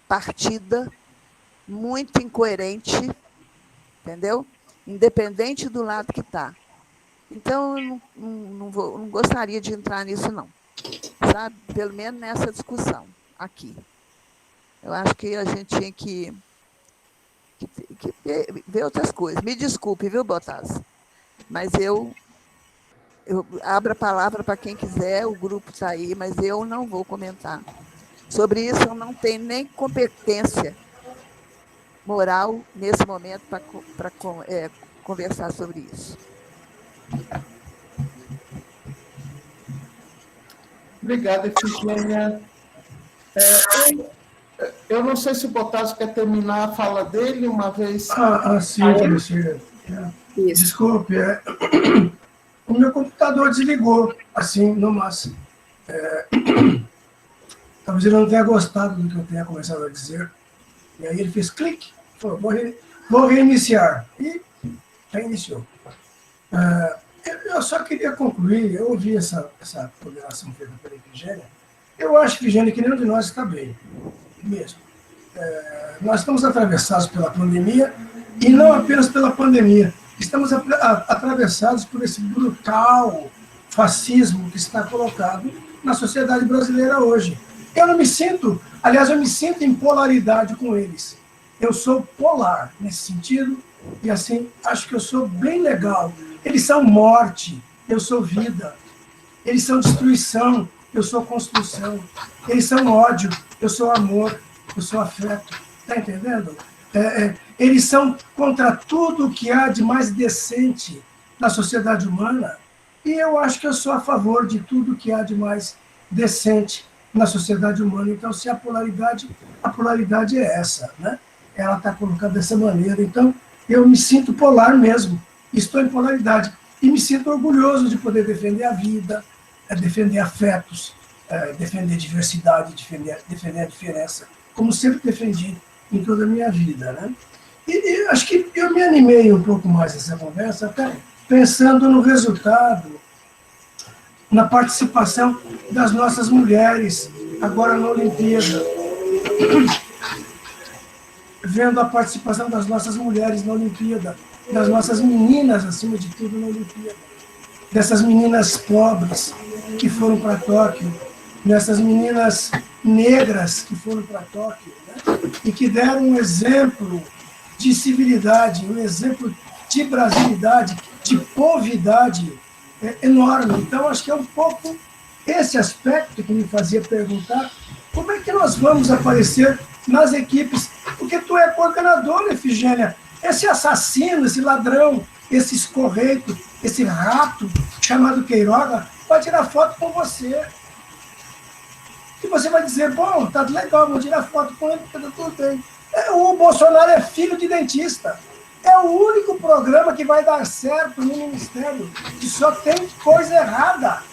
partida, muito incoerente, entendeu? Independente do lado que está. Então, eu não gostaria de entrar nisso, não. Sabe? Pelo menos nessa discussão aqui. Eu acho que a gente tinha que ver outras coisas. Me desculpe, viu, Bottas? Mas eu abro a palavra para quem quiser, o grupo está aí, mas eu não vou comentar. Sobre isso, eu não tenho nem competência moral nesse momento para conversar sobre isso. Obrigada, Efigênia. Eu não sei se o Bottas quer terminar a fala dele uma vez. Sim, professora. Desculpe, o meu computador desligou, assim, no máximo. Talvez ele não tenha gostado do que eu tenha começado a dizer. E aí ele fez clique, falou, vou reiniciar. E reiniciou. Eu só queria concluir, eu ouvi essa ponderação feita pela Efigênia. Eu acho, Efigênia, que nenhum de nós está bem, mesmo. Nós estamos atravessados pela pandemia, e não apenas pela pandemia. Estamos atravessados por esse brutal fascismo que está colocado na sociedade brasileira hoje. Eu não me sinto, aliás, eu me sinto em polaridade com eles. Eu sou polar nesse sentido, e assim, acho que eu sou bem legal. Eles são morte, eu sou vida. Eles são destruição, eu sou construção. Eles são ódio, eu sou amor, eu sou afeto. Está entendendo? Eles são contra tudo o que há de mais decente na sociedade humana, e eu acho que eu sou a favor de tudo o que há de mais decente na sociedade humana. Então, se a polaridade é essa, né? Ela está colocada dessa maneira. Então, eu me sinto polar mesmo, estou em polaridade, e me sinto orgulhoso de poder defender a vida, defender afetos, defender diversidade, defender a diferença, como sempre defendi em toda a minha vida, né? E acho que eu me animei um pouco mais nessa conversa, até pensando no resultado, na participação das nossas mulheres agora na Olimpíada. Vendo a participação das nossas mulheres na Olimpíada, das nossas meninas, acima de tudo, na Olimpíada. Dessas meninas pobres que foram para Tóquio, dessas meninas negras que foram para Tóquio, né? E que deram um exemplo de civilidade, um exemplo de brasilidade, de povidade enorme. Então, acho que é um pouco esse aspecto que me fazia perguntar como é que nós vamos aparecer nas equipes, porque tu é coordenadora, Efigênia. Esse assassino, esse ladrão, esse escorreito, esse rato chamado Queiroga vai tirar foto com você. E você vai dizer, bom, tá legal, vou tirar foto com ele, porque tá tudo bem. O Bolsonaro é filho de dentista. É o único programa que vai dar certo no Ministério, que só tem coisa errada.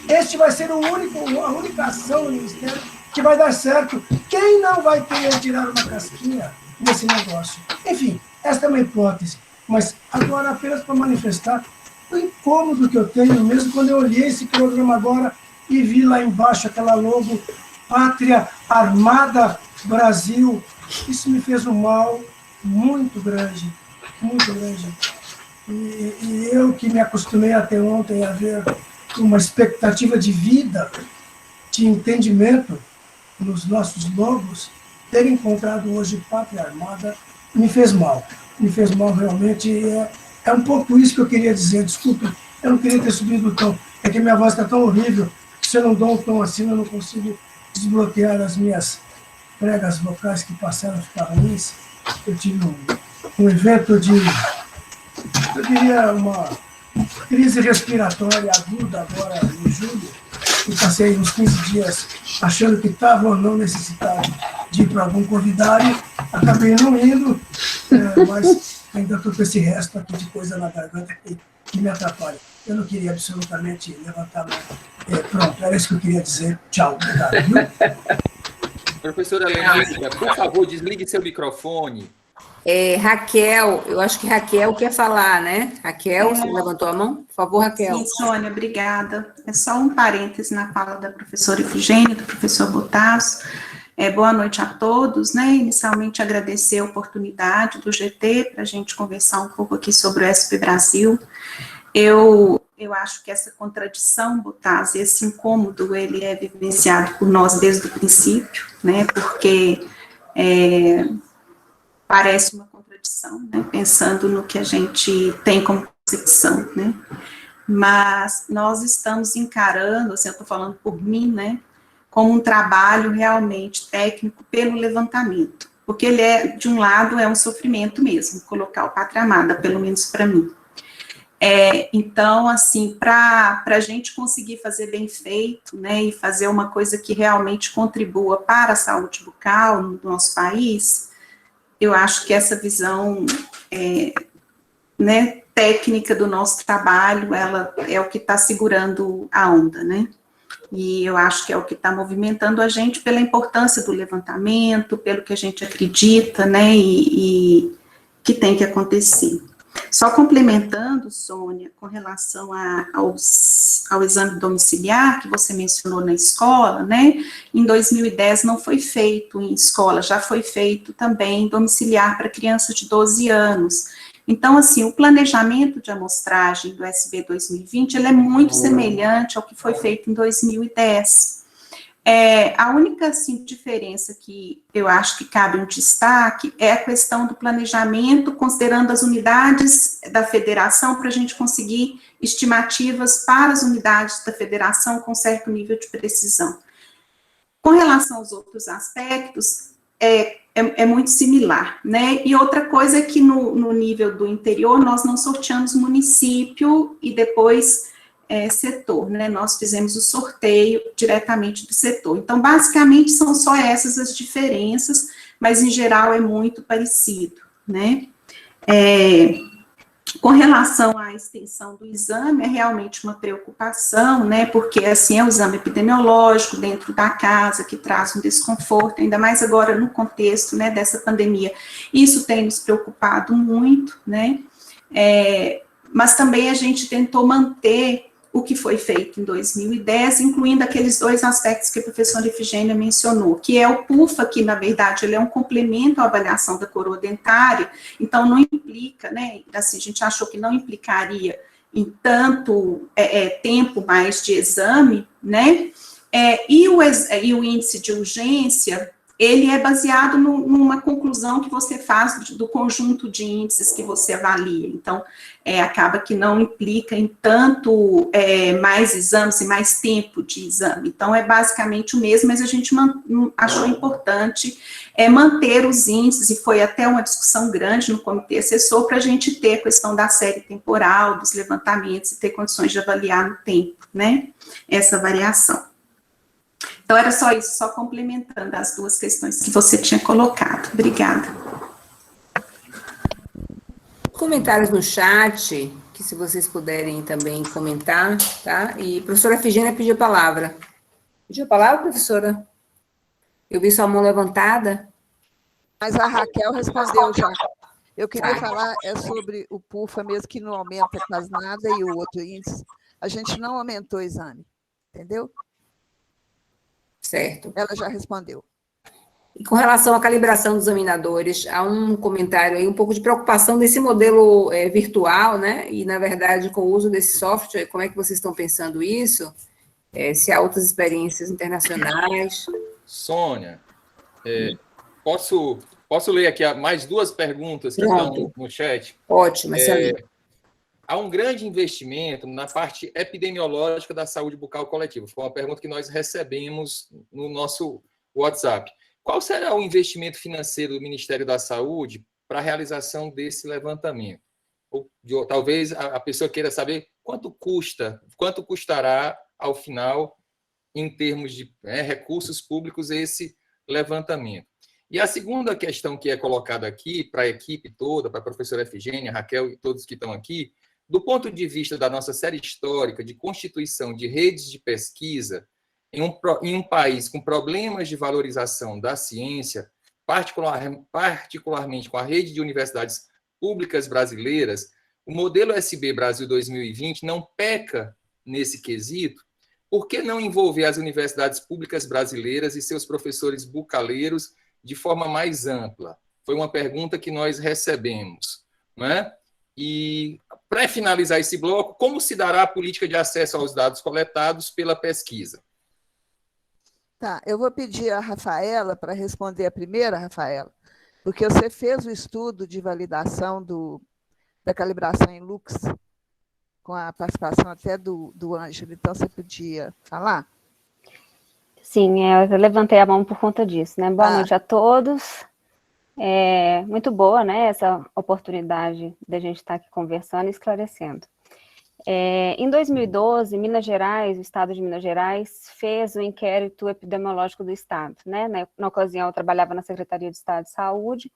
Este vai ser a única ação no Ministério que vai dar certo. Quem não vai querer tirar uma casquinha nesse negócio? Enfim, esta é uma hipótese. Mas agora, apenas para manifestar o incômodo que eu tenho, mesmo quando eu olhei esse programa agora e vi lá embaixo aquela logo Pátria Armada Brasil, isso me fez um mal muito grande, muito grande. E eu que me acostumei até ontem a ver uma expectativa de vida, de entendimento nos nossos logos, ter encontrado hoje Pátria Armada me fez mal realmente. É um pouco isso que eu queria dizer. Desculpe, eu não queria ter subido o tom, é que minha voz está tão horrível que se eu não dou um tom assim, eu não consigo desbloquear as minhas pregas vocais que passaram a ficar ruins. Eu tive um evento de, eu diria, uma crise respiratória aguda agora em julho, e passei uns 15 dias achando que estava ou não necessitado de ir para algum convidado, acabei não indo, mas ainda estou com esse resto aqui de coisa na garganta que me atrapalha. Eu não queria absolutamente levantar a mão. Pronto, era isso que eu queria dizer. Tchau, obrigado. Professora Lenícia, por favor, desligue seu microfone. Raquel, eu acho que Raquel quer falar, né? Raquel, você levantou a mão? Por favor, Raquel. Sim, Sônia, obrigada. É só um parêntese na fala da professora Efigênia, do professor Botasso. Boa noite a todos, né? Inicialmente, agradecer a oportunidade do GT para a gente conversar um pouco aqui sobre o SP Brasil. Eu acho que essa contradição, Botasso, esse incômodo, ele é vivenciado por nós desde o princípio, né? Porque parece uma contradição, né? Pensando no que a gente tem como concepção, né? Mas nós estamos encarando, assim, eu estou falando por mim, né? Como um trabalho realmente técnico pelo levantamento, porque ele de um lado, é um sofrimento mesmo, colocar o Pátria Amada, pelo menos para mim. Então, assim, para a gente conseguir fazer bem feito, né, e fazer uma coisa que realmente contribua para a saúde bucal no nosso país, eu acho que essa visão, né, técnica do nosso trabalho, ela é o que está segurando a onda, né? E eu acho que é o que está movimentando a gente pela importância do levantamento, pelo que a gente acredita, né, e que tem que acontecer. Só complementando, Sônia, com relação ao exame domiciliar, que você mencionou na escola, né, em 2010 não foi feito em escola, já foi feito também domiciliar para crianças de 12 anos. Então, assim, o planejamento de amostragem do SB 2020, ele é muito semelhante ao que foi feito em 2010. A única, assim, diferença que eu acho que cabe um destaque é a questão do planejamento, considerando as unidades da federação, para a gente conseguir estimativas para as unidades da federação com certo nível de precisão. Com relação aos outros aspectos, é muito similar, né? E outra coisa é que no nível do interior, nós não sorteamos município e depois setor, né? Nós fizemos o sorteio diretamente do setor. Então, basicamente, são só essas as diferenças, mas, em geral, é muito parecido, né? Com relação à extensão do exame, é realmente uma preocupação, né, porque, assim, é um exame epidemiológico dentro da casa, que traz um desconforto, ainda mais agora no contexto, né, dessa pandemia. Isso tem nos preocupado muito, né, mas também a gente tentou manter o que foi feito em 2010, incluindo aqueles dois aspectos que a professora Efigênia mencionou, que é o PUFA, que, na verdade, ele é um complemento à avaliação da coroa dentária, então não implica, né, assim, a gente achou que não implicaria em tanto tempo mais de exame, né, e o índice de urgência, ele é baseado numa conclusão que você faz do conjunto de índices que você avalia. Então, acaba que não implica em tanto mais exames e mais tempo de exame. Então, é basicamente o mesmo, mas a gente achou importante manter os índices, e foi até uma discussão grande no comitê assessor para a gente ter a questão da série temporal, dos levantamentos, e ter condições de avaliar no tempo, né, essa variação. Então, era só isso, só complementando as duas questões que você tinha colocado. Obrigada. Comentários no chat, que se vocês puderem também comentar, tá? E a professora Efigênia pediu a palavra. Pediu a palavra, professora? Eu vi sua mão levantada. Mas a Raquel respondeu já. Eu queria falar sobre o PUFA mesmo, que não aumenta quase nada, e o outro índice. A gente não aumentou o exame, entendeu? Certo. Ela já respondeu. E com relação à calibração dos examinadores, há um comentário aí, um pouco de preocupação desse modelo virtual, né? E, na verdade, com o uso desse software, como é que vocês estão pensando isso? Se há outras experiências internacionais? Sônia, posso ler aqui mais duas perguntas que estão no chat? Ótimo, excelente. Há um grande investimento na parte epidemiológica da saúde bucal coletiva. Foi uma pergunta que nós recebemos no nosso WhatsApp. Qual será o investimento financeiro do Ministério da Saúde para a realização desse levantamento? Ou talvez a pessoa queira saber quanto custará ao final, em termos de recursos públicos, esse levantamento. E a segunda questão que é colocada aqui para a equipe toda, para a professora Efigênia, Raquel e todos que estão aqui, do ponto de vista da nossa série histórica de constituição de redes de pesquisa em um país com problemas de valorização da ciência, particularmente com a rede de universidades públicas brasileiras, o modelo SB Brasil 2020 não peca nesse quesito. Por que não envolver as universidades públicas brasileiras e seus professores bucaleiros de forma mais ampla? Foi uma pergunta que nós recebemos, não é? E, para finalizar esse bloco, como se dará a política de acesso aos dados coletados pela pesquisa? Tá, eu vou pedir a Rafaela para responder a primeira, Rafaela, porque você fez o estudo de validação da calibração em Lux, com a participação até do Ângelo, então você podia falar? Sim, eu levantei a mão por conta disso, né? Boa noite a todos. É muito boa, né, essa oportunidade da gente estar aqui conversando e esclarecendo. Em 2012, Minas Gerais, o estado de Minas Gerais, fez o inquérito epidemiológico do estado, né? Na ocasião, eu trabalhava na Secretaria de Estado de Saúde,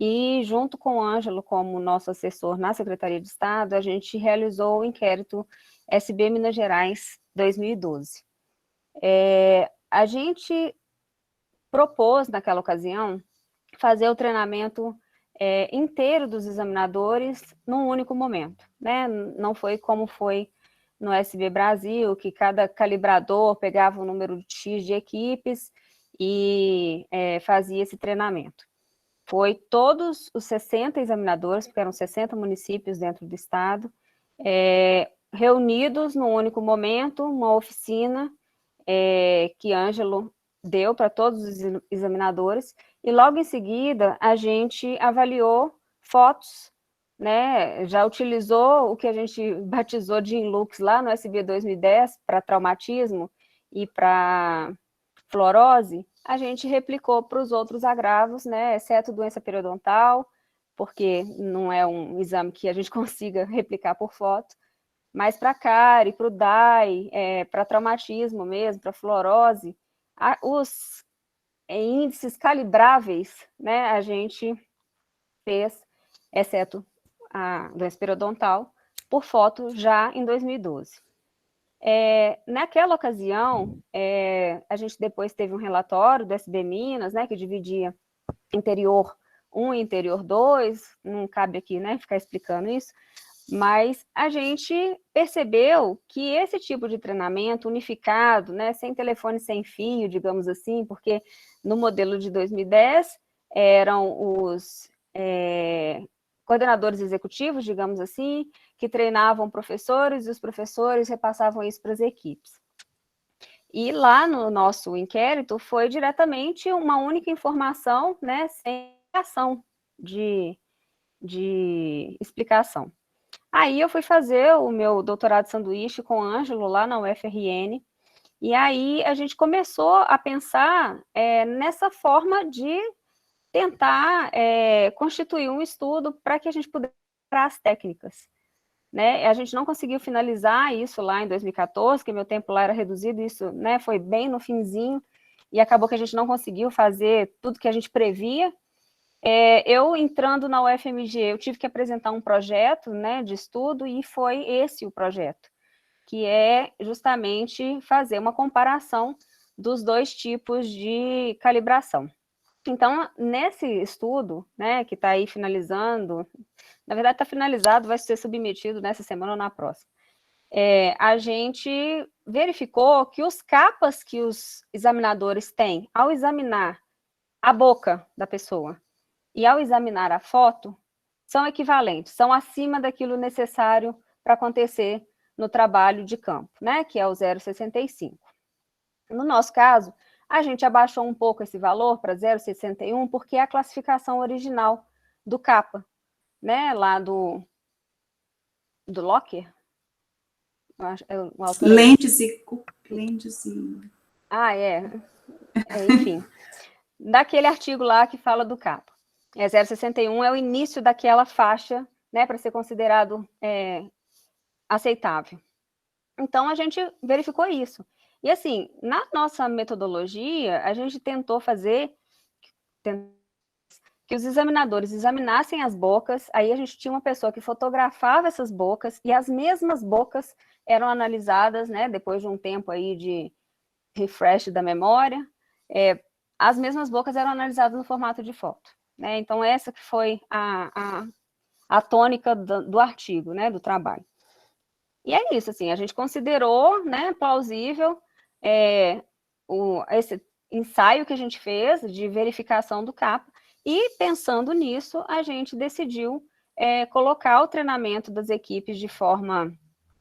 e junto com o Ângelo, como nosso assessor na Secretaria de Estado, a gente realizou o inquérito SB Minas Gerais 2012. A gente propôs, naquela ocasião, fazer o treinamento inteiro dos examinadores num único momento, né? Não foi como foi no SB Brasil, que cada calibrador pegava um número X de equipes e fazia esse treinamento. Foi todos os 60 examinadores, porque eram 60 municípios dentro do estado, reunidos num único momento, uma oficina que Ângelo deu para todos os examinadores, e logo em seguida a gente avaliou fotos, né? Já utilizou o que a gente batizou de INLUX lá no SB 2010 para traumatismo e para fluorose, a gente replicou para os outros agravos, né? Exceto doença periodontal, porque não é um exame que a gente consiga replicar por foto, mas para cárie, para o DAI, para traumatismo mesmo, para fluorose, os índices calibráveis, né, a gente fez, exceto a doença periodontal, por foto já em 2012. Naquela ocasião, a gente depois teve um relatório do SB Minas, né, que dividia interior 1 e interior 2, não cabe aqui, né, ficar explicando isso, mas a gente percebeu que esse tipo de treinamento unificado, né, sem telefone, sem fio, digamos assim, porque no modelo de 2010 eram os coordenadores executivos, digamos assim, que treinavam professores e os professores repassavam isso para as equipes. E lá no nosso inquérito foi diretamente uma única informação, né, sem ação de explicação. Aí eu fui fazer o meu doutorado de sanduíche com o Ângelo lá na UFRN, e aí a gente começou a pensar nessa forma de tentar constituir um estudo para que a gente pudesse para as técnicas, né? A gente não conseguiu finalizar isso lá em 2014, que meu tempo lá era reduzido, isso, né, foi bem no finzinho, e acabou que a gente não conseguiu fazer tudo que a gente previa. Eu entrando na UFMG, eu tive que apresentar um projeto, né, de estudo, e foi esse o projeto, que é justamente fazer uma comparação dos dois tipos de calibração. Então, nesse estudo, né, que está aí finalizando, na verdade está finalizado, vai ser submetido nessa semana ou na próxima, a gente verificou que os capas que os examinadores têm ao examinar a boca da pessoa e ao examinar a foto são equivalentes, são acima daquilo necessário para acontecer no trabalho de campo, né, que é o 0,65. No nosso caso, a gente abaixou um pouco esse valor para 0,61, porque é a classificação original do CAPA, né, lá do Locker. Lentes e... enfim, daquele artigo lá que fala do CAPA. 0,61 é o início daquela faixa, né, para ser considerado aceitável. Então, a gente verificou isso. E, assim, na nossa metodologia, a gente tentou fazer que os examinadores examinassem as bocas, aí a gente tinha uma pessoa que fotografava essas bocas, e as mesmas bocas eram analisadas, né, depois de um tempo aí de refresh da memória, as mesmas bocas eram analisadas no formato de foto, né, então essa que foi a tônica do artigo, né, do trabalho. E é isso, assim, a gente considerou, né, plausível esse ensaio que a gente fez de verificação do CAPA, e pensando nisso, a gente decidiu colocar o treinamento das equipes de forma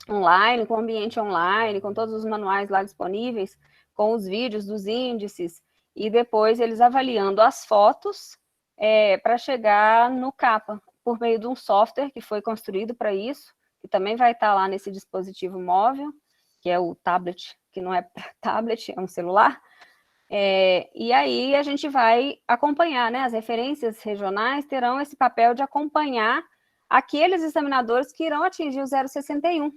online, com ambiente online, com todos os manuais lá disponíveis, com os vídeos dos índices, e depois eles avaliando as fotos para chegar no CAPA, por meio de um software que foi construído para isso, que também vai estar lá nesse dispositivo móvel, que é o tablet, que não é tablet, é um celular. E aí a gente vai acompanhar, né? As referências regionais terão esse papel de acompanhar aqueles examinadores que irão atingir o 0,61,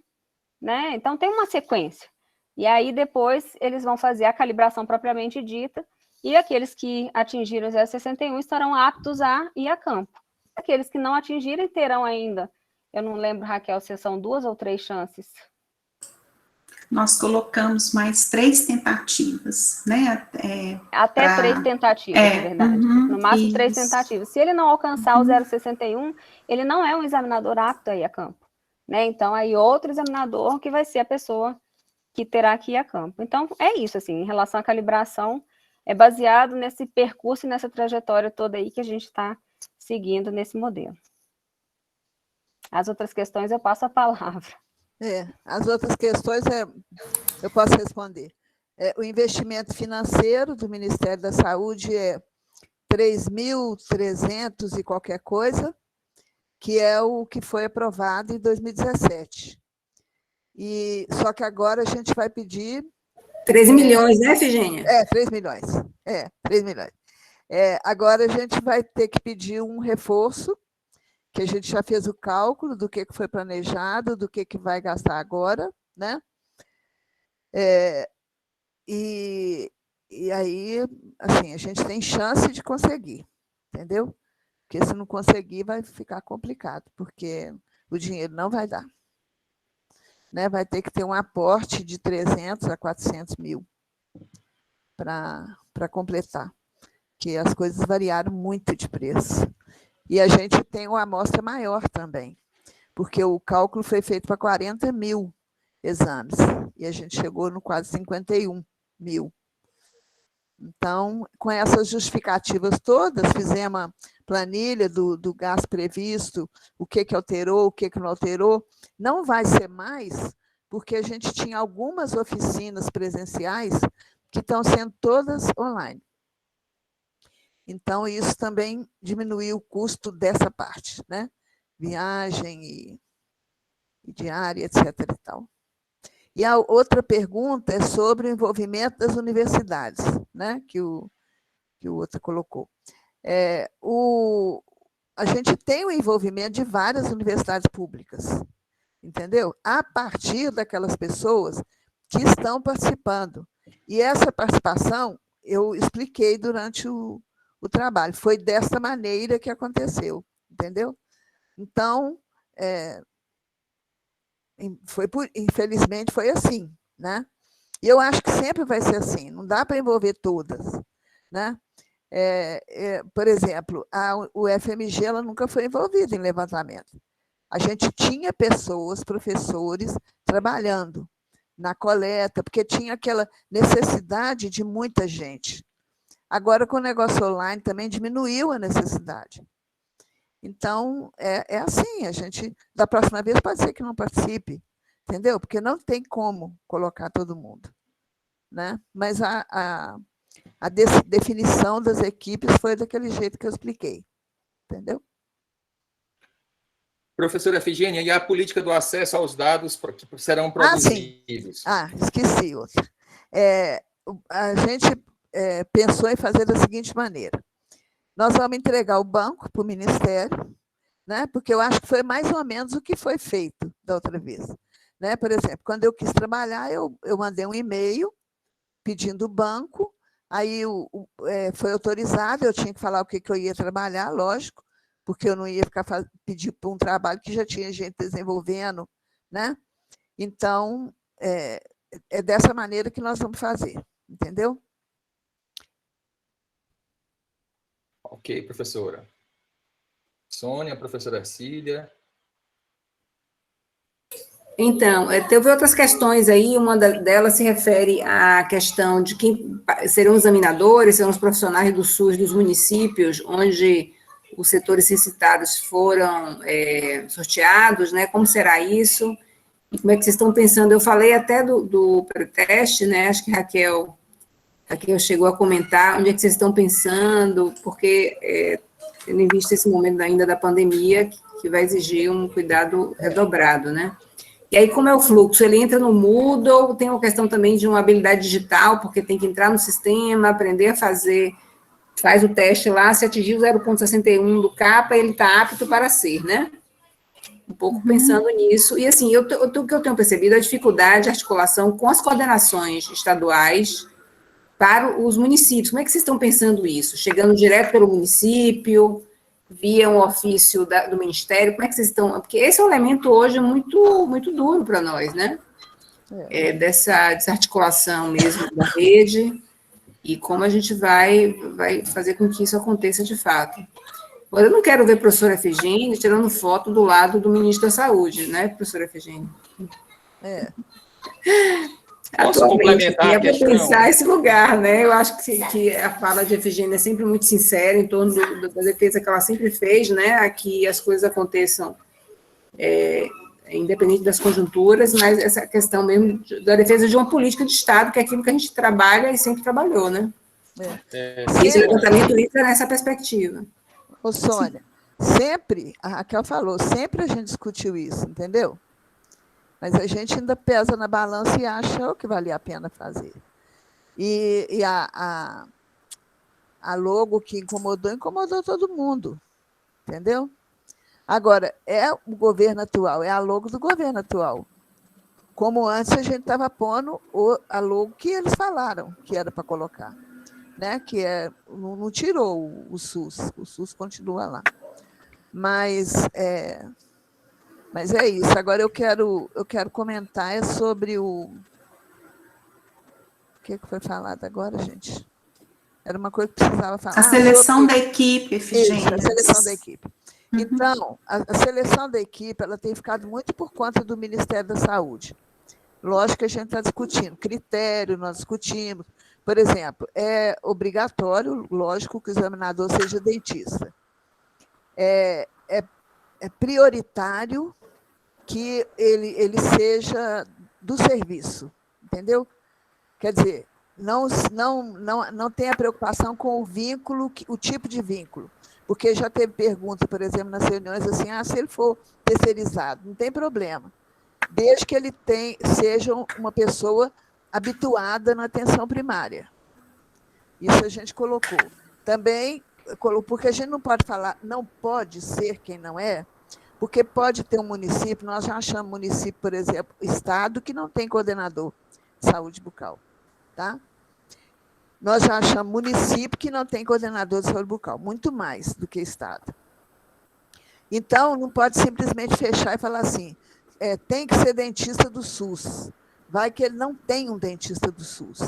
né? Então tem uma sequência. E aí depois eles vão fazer a calibração propriamente dita, e aqueles que atingiram o 0,61 estarão aptos a ir a campo. Aqueles que não atingirem terão ainda, eu não lembro, Raquel, se são 2 ou 3 chances. Nós colocamos mais 3 tentativas, né? Até 3 tentativas, na verdade. No máximo isso. 3 tentativas. Se ele não alcançar o 0,61, ele não é um examinador apto a ir a campo, né? Então, aí outro examinador que vai ser a pessoa que terá que ir a campo. Então, é isso, assim, em relação à calibração, é baseado nesse percurso e nessa trajetória toda aí que a gente está seguindo nesse modelo. As outras questões eu passo a palavra. As outras questões eu posso responder. O investimento financeiro do Ministério da Saúde é 3.300 e qualquer coisa, que é o que foi aprovado em 2017. Só que agora a gente vai pedir... 13 milhões, né, Efigênia? 3 milhões. 3 milhões. Agora a gente vai ter que pedir um reforço, que a gente já fez o cálculo do que foi planejado, do que vai gastar agora, né? E aí, assim, a gente tem chance de conseguir, entendeu? Porque se não conseguir, vai ficar complicado, porque o dinheiro não vai dar. Né? Vai ter que ter um aporte de 300 a 400 mil para completar, porque as coisas variaram muito de preço. E a gente tem uma amostra maior também, porque o cálculo foi feito para 40 mil exames, e a gente chegou no quase 51 mil. Então, com essas justificativas todas, fizemos a planilha do gasto previsto, o que alterou, o que não alterou. Não vai ser mais, porque a gente tinha algumas oficinas presenciais que estão sendo todas online. Então, isso também diminuiu o custo dessa parte, né? Viagem e diária, etc. E tal. E a outra pergunta é sobre o envolvimento das universidades, né? que o outro colocou. A gente tem o envolvimento de várias universidades públicas, entendeu? A partir daquelas pessoas que estão participando. E essa participação eu expliquei durante o trabalho. Foi dessa maneira que aconteceu, entendeu? Então, infelizmente, foi assim, né? E eu acho que sempre vai ser assim, não dá para envolver todas, né? Por exemplo, o FMG ela nunca foi envolvida em levantamento. A gente tinha pessoas, professores, trabalhando na coleta, porque tinha aquela necessidade de muita gente. Agora, com o negócio online, também diminuiu a necessidade. Então, é assim, a gente, da próxima vez, pode ser que não participe, entendeu? Porque não tem como colocar todo mundo, né? Mas a definição das equipes foi daquele jeito que eu expliquei, entendeu? Professora Efigênia, e a política do acesso aos dados que serão produzidos? Esqueci outra. A gente pensou em fazer da seguinte maneira. Nós vamos entregar o banco para o Ministério, né? Porque eu acho que foi mais ou menos o que foi feito da outra vez. Né? Por exemplo, quando eu quis trabalhar, eu mandei um e-mail pedindo o banco, Aí foi autorizado, eu tinha que falar o que eu ia trabalhar, lógico, porque eu não ia ficar pedir para um trabalho que já tinha gente desenvolvendo, né? Então, é dessa maneira que nós vamos fazer, entendeu? Ok, professora. Sônia, professora Ercília. Então, teve outras questões aí, uma delas se refere à questão de quem serão os examinadores, serão os profissionais do SUS dos municípios, onde os setores citados foram sorteados, né? Como será isso? E como é que vocês estão pensando? Eu falei até do pré-teste, né? Acho que Raquel chegou a comentar onde é que vocês estão pensando, porque tendo em vista esse momento ainda da pandemia, que vai exigir um cuidado redobrado, né? E aí, como é o fluxo? Ele entra no Moodle, tem uma questão também de uma habilidade digital, porque tem que entrar no sistema, aprender a fazer, faz o teste lá, se atingir o 0,61 do CAPA, ele está apto para ser, né? Um pouco pensando nisso. E, assim, o que eu tenho percebido é a dificuldade de articulação com as coordenações estaduais para os municípios. Como é que vocês estão pensando isso? Chegando direto pelo município, via um ofício do Ministério, como é que vocês estão? Porque esse é um elemento hoje muito, muito duro para nós, né? Dessa desarticulação mesmo da rede, e como a gente vai fazer com que isso aconteça de fato. Agora, eu não quero ver a professora Efigênia tirando foto do lado do ministro da Saúde, né, professora Efigênia? Posso complementar a questão? Pensar esse lugar, né? Eu acho que a fala de Efigênia é sempre muito sincera em torno da defesa que ela sempre fez, né? A que as coisas aconteçam independente das conjunturas, mas essa questão mesmo da defesa de uma política de Estado, que é aquilo que a gente trabalha e sempre trabalhou, né? Esse levantamento entra nessa perspectiva. Ô, Sônia, sempre, a Raquel falou, sempre a gente discutiu isso, entendeu? Mas a gente ainda pesa na balança e acha o que valia a pena fazer. E a logo que incomodou todo mundo, entendeu? Agora, é o governo atual, é a logo do governo atual. Como antes a gente estava pondo a logo que eles falaram que era para colocar, né? Que não tirou o SUS continua lá. Mas é isso. Agora eu quero comentar sobre o que foi falado agora, gente? Era uma coisa que precisava falar. A seleção da equipe, Efigênia. Isso, a seleção da equipe. Então, a seleção da equipe ela tem ficado muito por conta do Ministério da Saúde. Lógico que a gente está discutindo critério, nós discutimos. Por exemplo, é obrigatório, lógico, que o examinador seja dentista. É prioritário que ele seja do serviço, entendeu? Quer dizer, não tem a preocupação com o vínculo, o tipo de vínculo. Porque já teve pergunta, por exemplo, nas reuniões, assim, se ele for terceirizado, não tem problema, desde que ele seja uma pessoa habituada na atenção primária. Isso a gente colocou. Também, porque a gente não pode falar, não pode ser quem não é, porque pode ter um município, nós já achamos município, por exemplo, estado, que não tem coordenador de saúde bucal, tá? Nós já achamos município que não tem coordenador de saúde bucal, muito mais do que estado. Então, não pode simplesmente fechar e falar assim, tem que ser dentista do SUS. Vai que ele não tem um dentista do SUS.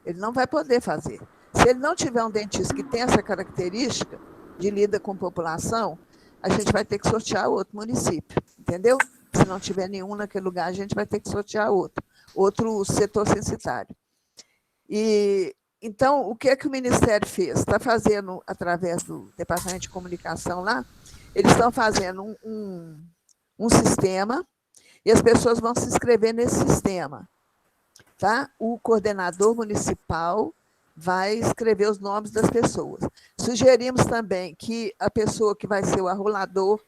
Ele não vai poder fazer. Se ele não tiver um dentista que tem essa característica de lida com população, a gente vai ter que sortear outro município, entendeu? Se não tiver nenhum naquele lugar, a gente vai ter que sortear outro setor censitário. Então, o que é que o Ministério fez? Está fazendo, através do Departamento de Comunicação lá, eles estão fazendo um sistema e as pessoas vão se inscrever nesse sistema. Tá? O coordenador municipal vai escrever os nomes das pessoas. Sugerimos também que a pessoa que vai ser o arrolador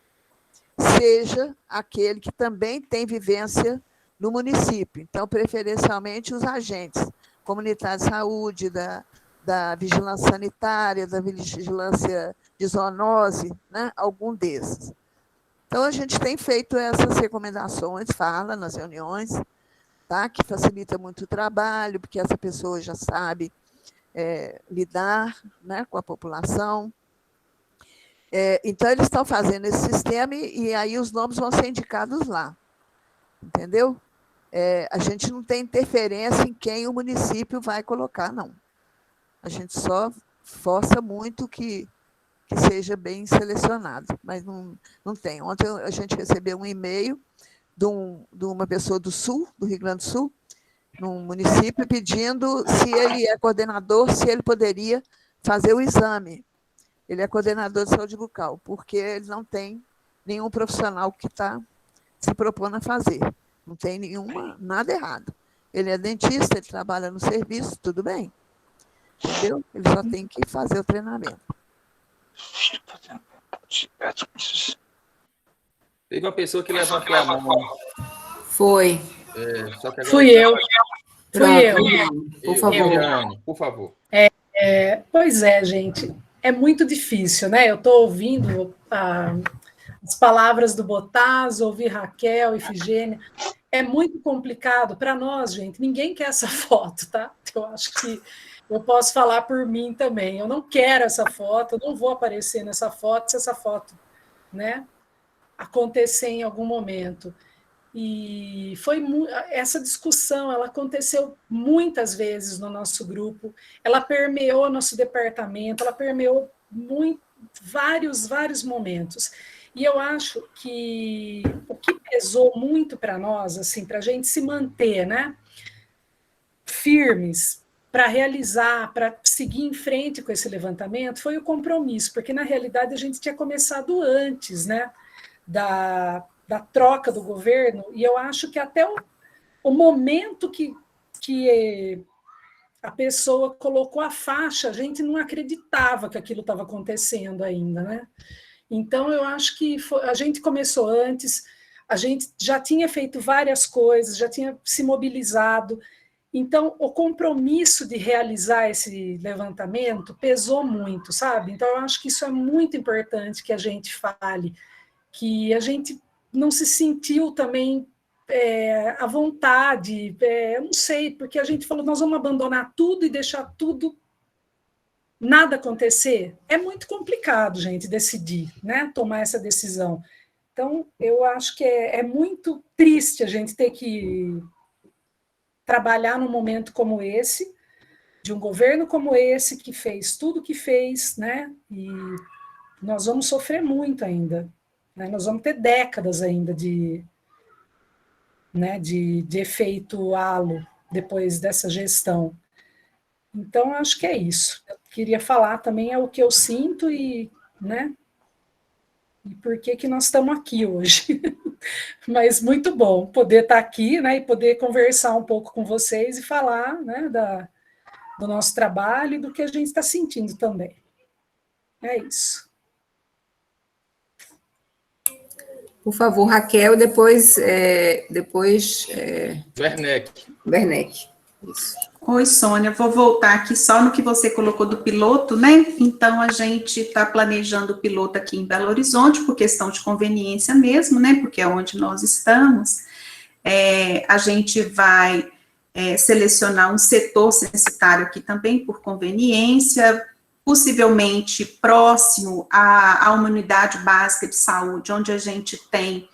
seja aquele que também tem vivência no município. Então, preferencialmente, os agentes comunitários de saúde, da vigilância sanitária, da vigilância de zoonose, né? Algum desses. Então, a gente tem feito essas recomendações, fala nas reuniões, tá? Que facilita muito o trabalho, porque essa pessoa já sabe lidar, né, com a população. Então, eles estão fazendo esse sistema e aí os nomes vão ser indicados lá, entendeu? A gente não tem interferência em quem o município vai colocar, não. A gente só força muito que seja bem selecionado, mas não tem. Ontem a gente recebeu um e-mail de uma pessoa do Sul, do Rio Grande do Sul, num município, pedindo se ele é coordenador, se ele poderia fazer o exame. Ele é coordenador de saúde bucal, porque ele não tem nenhum profissional que está se propondo a fazer. Não tem nada errado. Ele é dentista, ele trabalha no serviço, tudo bem. Entendeu? Ele só tem que fazer o treinamento. Teve uma pessoa que levantou a mão. Foi. Só que agora Fui eu. Por favor. Jane, por favor. Pois é, gente. É muito difícil, né? Eu estou ouvindo as palavras do Bottas, ouvi Raquel, Ifigênia. É muito complicado para nós, gente. Ninguém quer essa foto, tá? Eu acho que eu posso falar por mim também. Eu não quero essa foto, eu não vou aparecer nessa foto se essa foto, né, acontecer em algum momento. E essa discussão, ela aconteceu muitas vezes no nosso grupo, ela permeou nosso departamento, ela permeou vários momentos. E eu acho que o que pesou muito para nós, assim, para a gente se manter, né, firmes, para realizar, para seguir em frente com esse levantamento, foi o compromisso, porque, na realidade, a gente tinha começado antes, né, da troca do governo, e eu acho que até o momento que a pessoa colocou a faixa, a gente não acreditava que aquilo estava acontecendo ainda, né? Então, eu acho que a gente começou antes, a gente já tinha feito várias coisas, já tinha se mobilizado. Então, o compromisso de realizar esse levantamento pesou muito, sabe? Então, eu acho que isso é muito importante que a gente fale, que a gente não se sentiu também à vontade, eu não sei, porque a gente falou, nós vamos abandonar tudo e deixar tudo, nada acontecer. É muito complicado, gente, decidir, né? Tomar essa decisão. Então, eu acho que é muito triste a gente ter que trabalhar num momento como esse, de um governo como esse, que fez tudo o que fez, né? E nós vamos sofrer muito ainda, né? Nós vamos ter décadas ainda de efeito halo depois dessa gestão. Então, acho que é isso. Eu queria falar também o que eu sinto e, né, e por que nós estamos aqui hoje. Mas muito bom poder estar aqui, né, e poder conversar um pouco com vocês e falar, né, do nosso trabalho e do que a gente está sentindo também. É isso. Por favor, Raquel, depois Werneck. Isso. Oi, Sônia, vou voltar aqui só no que você colocou do piloto, né? Então, a gente está planejando o piloto aqui em Belo Horizonte, por questão de conveniência mesmo, né? Porque é onde nós estamos. A gente vai selecionar um setor censitário aqui também, por conveniência, possivelmente próximo a uma unidade básica de saúde, onde a gente tem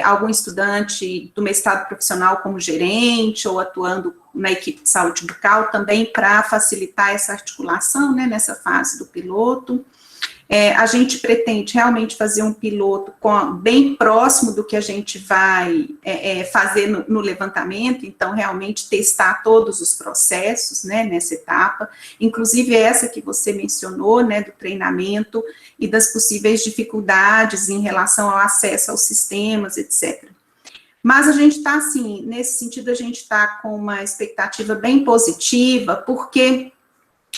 algum estudante do mestrado profissional como gerente ou atuando na equipe de saúde bucal também para facilitar essa articulação, né, nessa fase do piloto. A gente pretende realmente fazer um piloto bem próximo do que a gente vai fazer no levantamento, então realmente testar todos os processos, né, nessa etapa, inclusive essa que você mencionou, né, do treinamento e das possíveis dificuldades em relação ao acesso aos sistemas, etc. Mas a gente está, assim, nesse sentido, a gente está com uma expectativa bem positiva, porque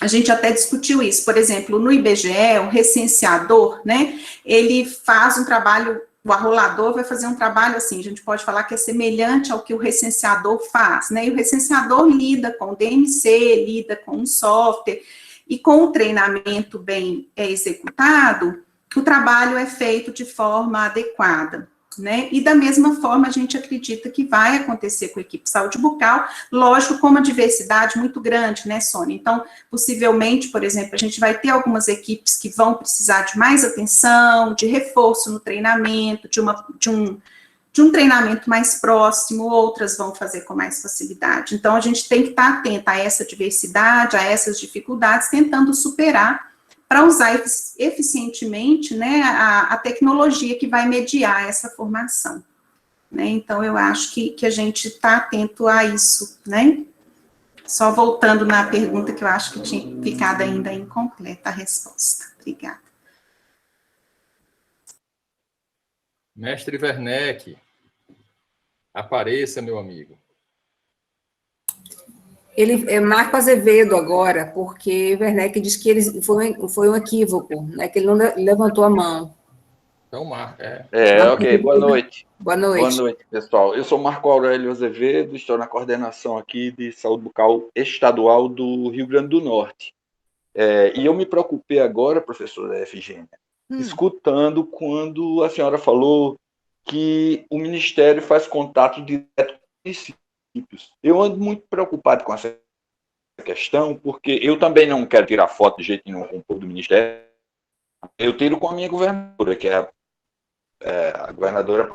a gente até discutiu isso, por exemplo, no IBGE, o recenseador, né, ele faz um trabalho, o arrolador vai fazer um trabalho assim, a gente pode falar que é semelhante ao que o recenseador faz, né, e o recenseador lida com o DMC, lida com um software, e com o treinamento bem executado, o trabalho é feito de forma adequada. né? E da mesma forma a gente acredita que vai acontecer com a equipe de saúde bucal, lógico, com uma diversidade muito grande, né, Sônia? Então, possivelmente, por exemplo, a gente vai ter algumas equipes que vão precisar de mais atenção, de reforço no treinamento, de um treinamento mais próximo, outras vão fazer com mais facilidade. Então, a gente tem que estar atenta a essa diversidade, a essas dificuldades, tentando superar para usar eficientemente, né, a tecnologia que vai mediar essa formação. Né? Então, eu acho que a gente está atento a isso, né? Só voltando na pergunta que eu acho que tinha ficado ainda incompleta a resposta. Obrigada. Mestre Werneck, apareça, meu amigo. Ele é Marco Azevedo agora, porque Werneck diz que ele foi um equívoco, né, que ele não levantou a mão. Então, Marco. Ok, boa noite. Boa noite. Boa noite, pessoal. Eu sou Marco Aurélio Azevedo, estou na coordenação aqui de saúde bucal estadual do Rio Grande do Norte. E eu me preocupei agora, professora Efigênia, escutando quando a senhora falou que o Ministério faz contato direto com os municípios. Eu ando muito preocupado com essa questão, porque eu também não quero tirar foto de jeito nenhum com o povo do Ministério. Eu tiro com a minha governadora, que é a governadora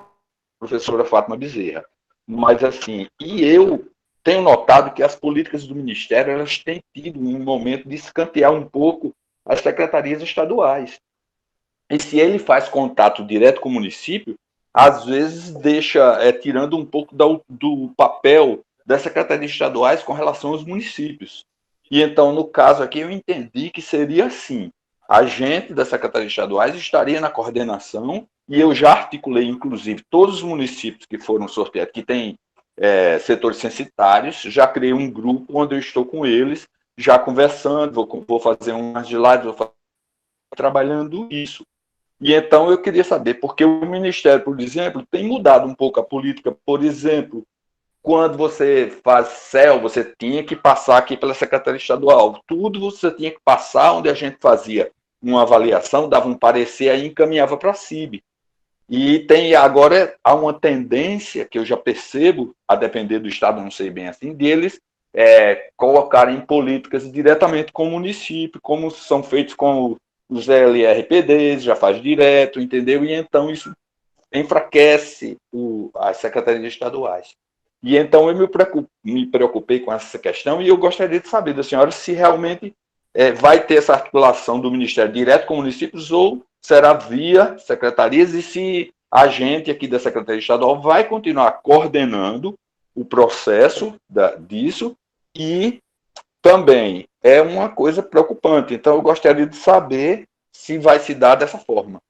professora Fátima Bezerra. Mas, assim, eu tenho notado que as políticas do Ministério, elas têm tido um momento de escantear um pouco as secretarias estaduais. E se ele faz contato direto com o município, às vezes deixa, tirando um pouco do papel das secretarias estaduais com relação aos municípios. E então, no caso aqui, eu entendi que seria assim: a gente das secretarias estaduais estaria na coordenação, e eu já articulei, inclusive, todos os municípios que foram sorteados, que têm setores censitários, já criei um grupo onde eu estou com eles, já conversando, vou fazer umas slides, vou fazer, trabalhando isso. E então eu queria saber, porque o Ministério, por exemplo, tem mudado um pouco a política. Por exemplo, quando você faz CEL, você tinha que passar aqui pela Secretaria Estadual. Tudo você tinha que passar onde a gente fazia uma avaliação, dava um parecer, aí encaminhava para a CIB. E agora há uma tendência que eu já percebo, a depender do Estado, não sei bem assim, deles colocarem políticas diretamente com o município, como são feitos com os LRPDs, já faz direto, entendeu? E então isso enfraquece as secretarias estaduais. E então eu me preocupei com essa questão, e eu gostaria de saber da senhora se realmente vai ter essa articulação do Ministério direto com municípios, ou será via secretarias, e se a gente aqui da Secretaria Estadual vai continuar coordenando o processo disso. E também é uma coisa preocupante. Então, eu gostaria de saber se vai se dar dessa forma.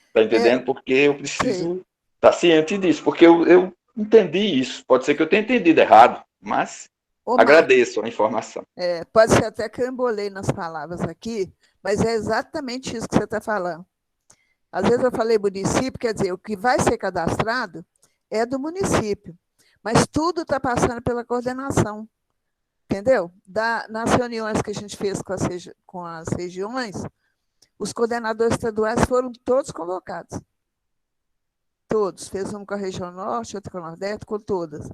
Está entendendo? Porque eu preciso estar ciente disso, porque eu entendi isso. Pode ser que eu tenha entendido errado, mas agradeço a informação. Pode ser até que eu embolei nas palavras aqui, mas é exatamente isso que você está falando. Às vezes eu falei município, quer dizer, o que vai ser cadastrado é do município, mas tudo está passando pela coordenação, entendeu? Nas reuniões que a gente fez com as regiões, os coordenadores estaduais foram todos convocados. Todos. Fez um com a região norte, outro com o nordeste, com todas.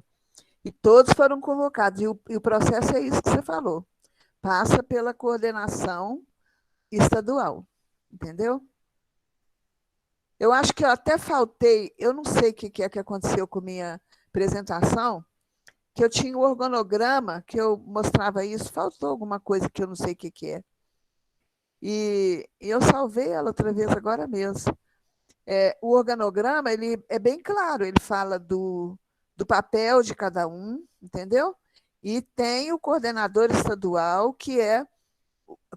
E todos foram convocados. E o processo é isso que você falou. Passa pela coordenação estadual. Entendeu? Eu acho que eu até faltei, eu não sei o que é que aconteceu com minha apresentação, que eu tinha um organograma, que eu mostrava isso, faltou alguma coisa que eu não sei o que é. E eu salvei ela outra vez agora mesmo. O organograma, ele é bem claro, ele fala do papel de cada um, entendeu? E tem o coordenador estadual, que é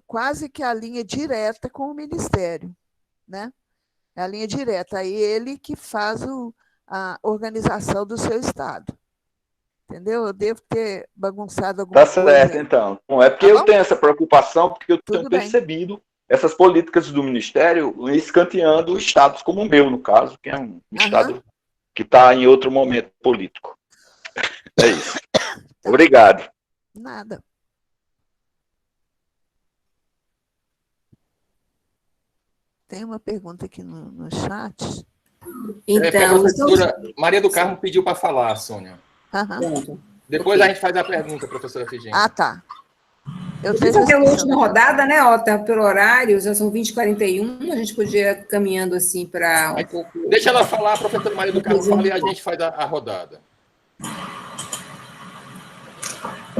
quase que a linha direta com o Ministério, né? É a linha direta, aí ele que faz a organização do seu estado. Entendeu? Eu devo ter bagunçado alguma coisa. Tá certo, então. Bom, é porque eu tenho essa preocupação, porque eu tenho percebido essas políticas do Ministério escanteando estados como o meu, no caso, que é um estado que está em outro momento político. É isso. Obrigado. Nada. Tem uma pergunta aqui no chat. Então, a professora Maria do Carmo pediu para falar, Sônia. Pronto. Depois Ok. a gente faz a pergunta, professora Efigênia. Ah, tá. Eu Vamos fazer a última rodada, né, Ota? Pelo horário, já são 20h41, a gente podia ir caminhando assim para um pouco. Deixa ela falar, a professora Maria do Carmo fala e a gente faz a rodada.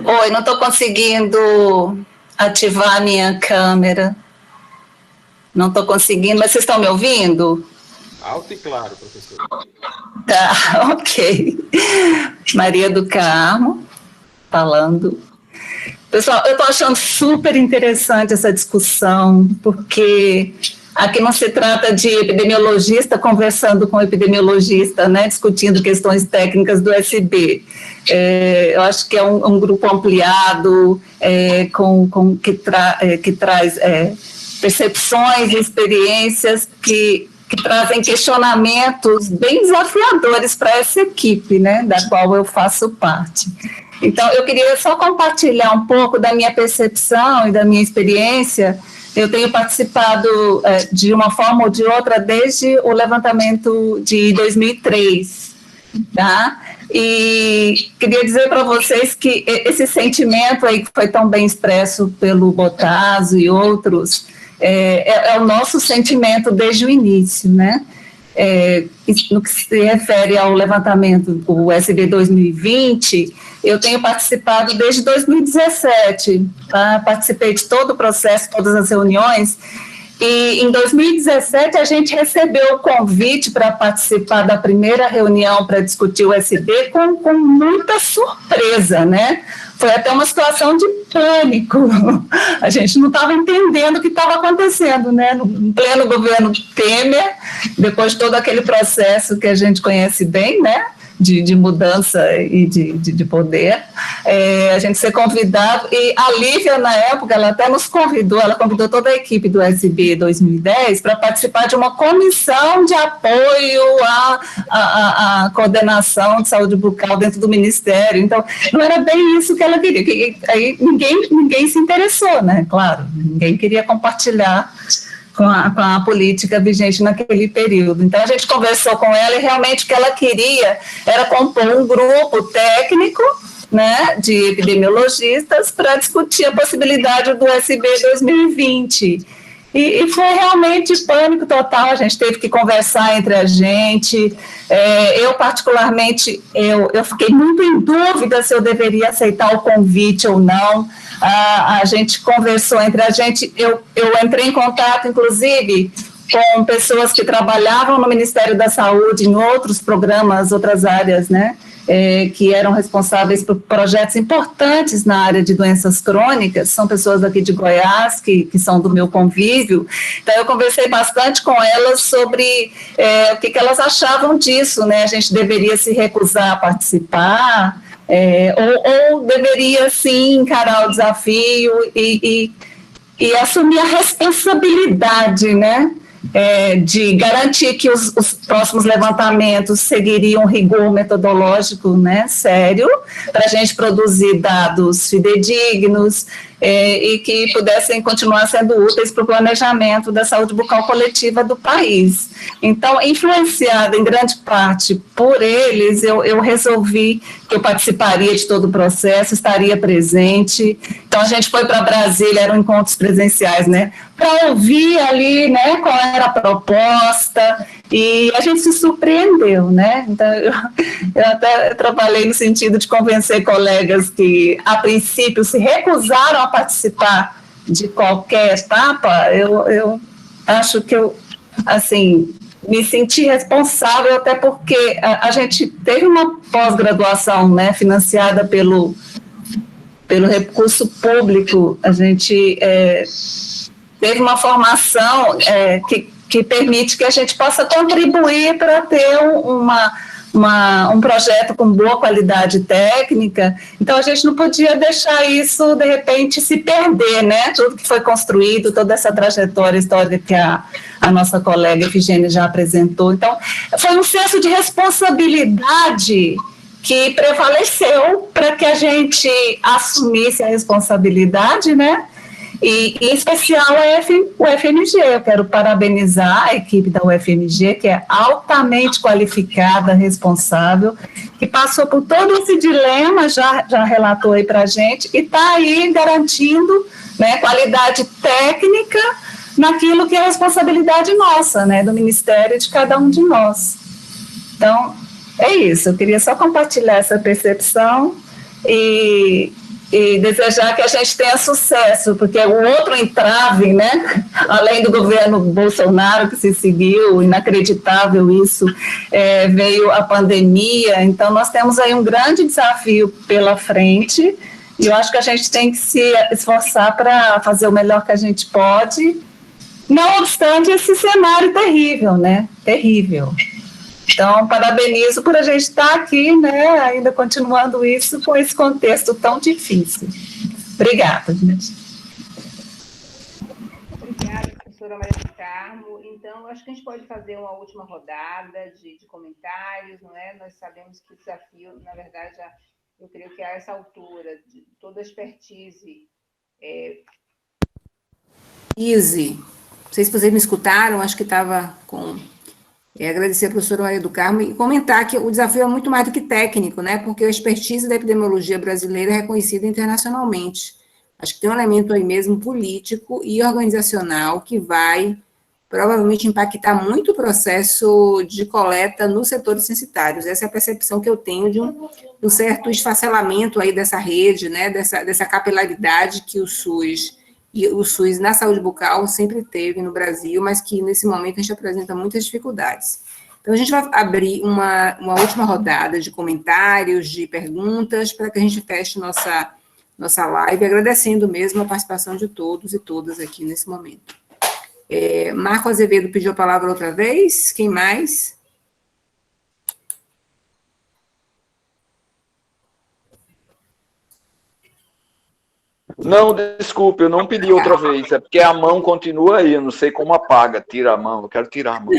Oi, não estou conseguindo ativar a minha câmera. Não estou conseguindo, mas vocês estão me ouvindo? Alto e claro, professora. Tá, ok. Maria do Carmo, falando. Pessoal, eu estou achando super interessante essa discussão, porque aqui não se trata de epidemiologista conversando com epidemiologista, né, discutindo questões técnicas do SB. Eu acho que é um grupo ampliado, que traz percepções e experiências que trazem questionamentos bem desafiadores para essa equipe, né, da qual eu faço parte. Então, eu queria só compartilhar um pouco da minha percepção e da minha experiência. Eu tenho participado de uma forma ou de outra desde o levantamento de 2003, tá? E queria dizer para vocês que esse sentimento aí que foi tão bem expresso pelo Bottaso e outros, é o nosso sentimento desde o início, né? No que se refere ao levantamento do SB 2020, eu tenho participado desde 2017, tá? Participei de todo o processo, todas as reuniões, e em 2017 a gente recebeu o convite para participar da primeira reunião para discutir o SB com muita surpresa, né? Foi até uma situação de pânico, a gente não estava entendendo o que estava acontecendo, né? No pleno governo Temer, depois de todo aquele processo que a gente conhece bem, né? De mudança e de poder, a gente ser convidado, e a Lívia, na época, ela até nos convidou, ela convidou toda a equipe do SB 2010 para participar de uma comissão de apoio à coordenação de saúde bucal dentro do Ministério. Então, não era bem isso que ela queria, aí ninguém se interessou, né, claro, ninguém queria compartilhar com a política vigente naquele período. Então, a gente conversou com ela e realmente o que ela queria era compor um grupo técnico, né, de epidemiologistas para discutir a possibilidade do SB 2020. E foi realmente pânico total, a gente teve que conversar entre a gente. Eu, particularmente, eu fiquei muito em dúvida se eu deveria aceitar o convite ou não. A gente conversou entre a gente, eu entrei em contato, inclusive, com pessoas que trabalhavam no Ministério da Saúde, em outros programas, outras áreas, né, que eram responsáveis por projetos importantes na área de doenças crônicas, são pessoas aqui de Goiás, que são do meu convívio. Então, eu conversei bastante com elas sobre o que elas achavam disso, né, a gente deveria se recusar a participar, ou deveria, sim, encarar o desafio e assumir a responsabilidade, né, de garantir que os próximos levantamentos seguiriam um rigor metodológico, né, sério, para a gente produzir dados fidedignos e que pudessem continuar sendo úteis para o planejamento da saúde bucal coletiva do país. Então, influenciada em grande parte por eles, eu resolvi que eu participaria de todo o processo, estaria presente. Então, a gente foi para Brasília, eram encontros presenciais, né, para ouvir ali, né, qual era a proposta, e a gente se surpreendeu, né, então eu até trabalhei no sentido de convencer colegas que, a princípio, se recusaram a participar de qualquer etapa. Eu acho que eu, assim, me senti responsável, até porque a gente teve uma pós-graduação, né, financiada pelo recurso público, a gente teve uma formação que permite que a gente possa contribuir para ter um projeto com boa qualidade técnica. Então, a gente não podia deixar isso, de repente, se perder, né? Tudo que foi construído, toda essa trajetória histórica que a nossa colega Efigênia já apresentou. Então, foi um senso de responsabilidade que prevaleceu para que a gente assumisse a responsabilidade, né? e em especial o UFMG. Eu quero parabenizar a equipe da UFMG, que é altamente qualificada, responsável, que passou por todo esse dilema, já relatou aí para a gente, e está aí garantindo, né, qualidade técnica naquilo que é responsabilidade nossa, né, do Ministério, de cada um de nós. Então, é isso, eu queria só compartilhar essa percepção e desejar que a gente tenha sucesso, porque o outro entrave, né, além do governo Bolsonaro que se seguiu, inacreditável isso, veio a pandemia, então nós temos aí um grande desafio pela frente, e eu acho que a gente tem que se esforçar para fazer o melhor que a gente pode, não obstante esse cenário terrível, né, terrível. Então, parabenizo por a gente estar aqui, né, ainda continuando isso com esse contexto tão difícil. Obrigada, gente. Obrigada, professora Maria do Carmo. Então, acho que a gente pode fazer uma última rodada de comentários, não é? Nós sabemos que o desafio, na verdade, eu creio que a essa altura, de toda a expertise... Não sei se vocês me escutaram, acho que estava com... agradecer a professora Maria do Carmo e comentar que o desafio é muito mais do que técnico, né? Porque a expertise da epidemiologia brasileira é reconhecida internacionalmente. Acho que tem um elemento aí mesmo político e organizacional que vai provavelmente impactar muito o processo de coleta nos setores censitários. Essa é a percepção que eu tenho de um certo esfacelamento aí dessa rede, né? Dessa capilaridade que o SUS na saúde bucal sempre teve no Brasil, mas que nesse momento a gente apresenta muitas dificuldades. Então, a gente vai abrir uma última rodada de comentários, de perguntas, para que a gente feche nossa live, agradecendo mesmo a participação de todos e todas aqui nesse momento. Marco Azevedo pediu a palavra outra vez, quem mais? Não, desculpe, eu não pedi outra vez, é porque a mão continua aí, eu não sei como apaga, tira a mão, eu quero tirar a mão.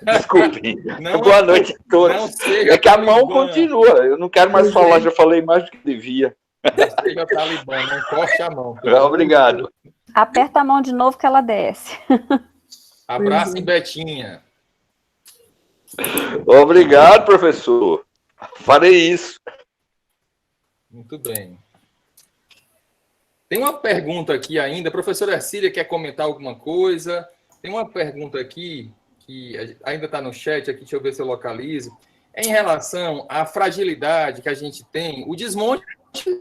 Desculpe. Boa noite a todos. É que a mão continua, eu não quero mais falar, já falei mais do que devia. Não seja talibã, não corte a mão. Obrigado. Aperta a mão de novo que ela desce. Abraço em Betinha. Obrigado, professor. Farei isso. Muito bem. Tem uma pergunta aqui ainda. A professora Ercília quer comentar alguma coisa? Tem uma pergunta aqui, que ainda está no chat, aqui, deixa eu ver se eu localizo. Em relação à fragilidade que a gente tem, o desmonte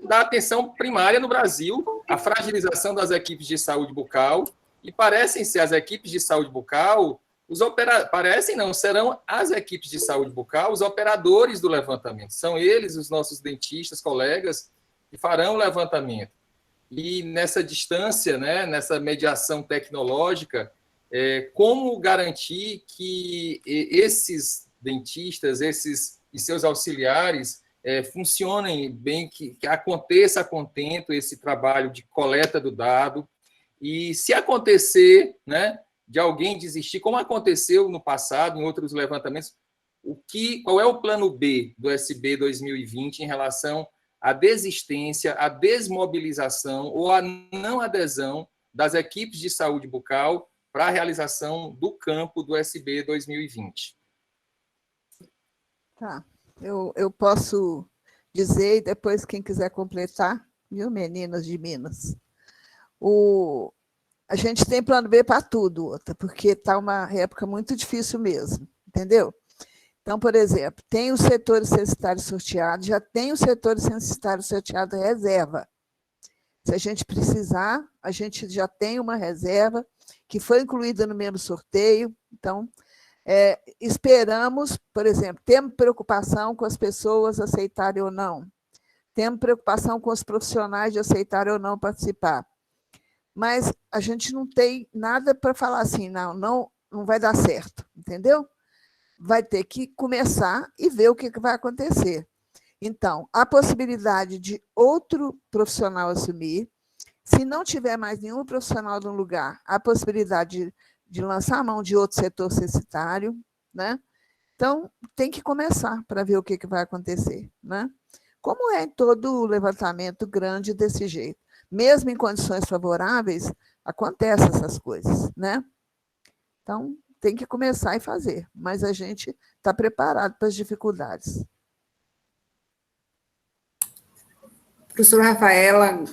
da atenção primária no Brasil, a fragilização das equipes de saúde bucal, e parecem ser as equipes de saúde bucal, serão as equipes de saúde bucal os operadores do levantamento. São eles, os nossos dentistas, colegas, que farão o levantamento. E nessa distância, né, nessa mediação tecnológica, como garantir que esses dentistas, e seus auxiliares funcionem bem, que aconteça a contento esse trabalho de coleta do dado, e se acontecer, né, de alguém desistir, como aconteceu no passado, em outros levantamentos, qual é o plano B do SB 2020 em relação à desistência, à desmobilização ou à não adesão das equipes de saúde bucal para a realização do campo do SB 2020? Tá, eu posso dizer, e depois quem quiser completar, viu, meninas de Minas? A gente tem plano B para tudo, porque está uma época muito difícil mesmo, entendeu? Então, por exemplo, tem os setores censitários sorteados, já tem o setor censitário sorteado reserva. Se a gente precisar, a gente já tem uma reserva que foi incluída no mesmo sorteio. Então, esperamos, por exemplo, temos preocupação com as pessoas aceitarem ou não. Temos preocupação com os profissionais de aceitarem ou não participar. Mas a gente não tem nada para falar assim, não vai dar certo, entendeu? Vai ter que começar e ver o que vai acontecer. Então, a possibilidade de outro profissional assumir, se não tiver mais nenhum profissional no lugar, a possibilidade de lançar a mão de outro setor censitário, né? Então, tem que começar para ver o que vai acontecer, né? Como é em todo levantamento grande desse jeito. mesmo em condições favoráveis, acontecem essas coisas, né? Então, tem que começar e fazer, mas a gente está preparado para as dificuldades. Professora Rafaela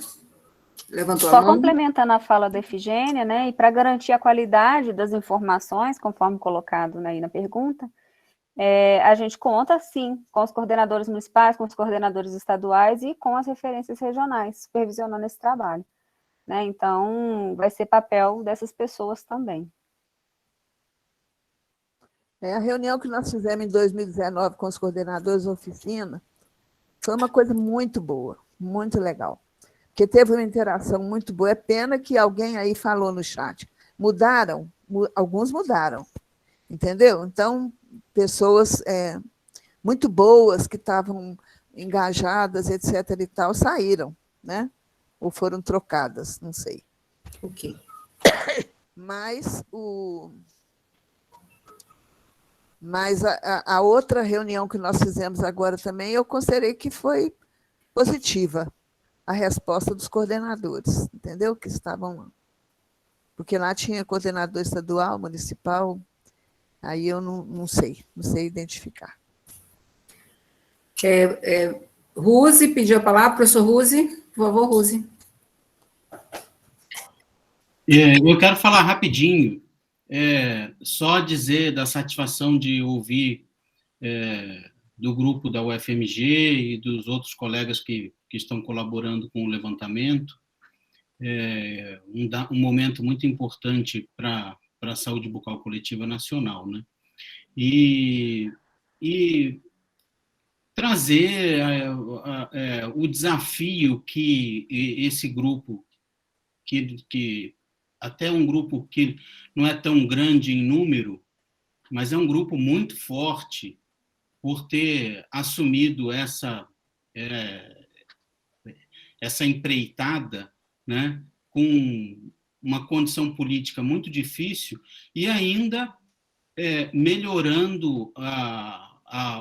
levantou a Só mão. complementando a fala da Efigênia, né, e para garantir a qualidade das informações, conforme colocado, né, aí na pergunta, a gente conta, sim, com os coordenadores municipais, com os coordenadores estaduais e com as referências regionais, supervisionando esse trabalho, né? Então, vai ser papel dessas pessoas também. A reunião que nós fizemos em 2019 com os coordenadores da oficina foi uma coisa muito boa, muito legal, porque teve uma interação muito boa. É pena que alguém aí falou no chat. Mudaram? Alguns mudaram, entendeu? Então, pessoas muito boas, que estavam engajadas, etc. e tal, saíram, né? Ou foram trocadas, não sei. Ok. Mas a outra reunião que nós fizemos agora também, eu considerei que foi positiva a resposta dos coordenadores, entendeu? Que estavam lá. Porque lá tinha coordenador estadual, municipal, aí eu não sei identificar. Ruse pediu a palavra, professor Ruse, por favor, Ruse. Eu quero falar rapidinho, só dizer da satisfação de ouvir do grupo da UFMG e dos outros colegas que estão colaborando com o levantamento, um momento muito importante para a saúde bucal coletiva nacional, né? E trazer o desafio que esse grupo, que até um grupo que não é tão grande em número, mas é um grupo muito forte por ter assumido essa empreitada, né, com uma condição política muito difícil e ainda melhorando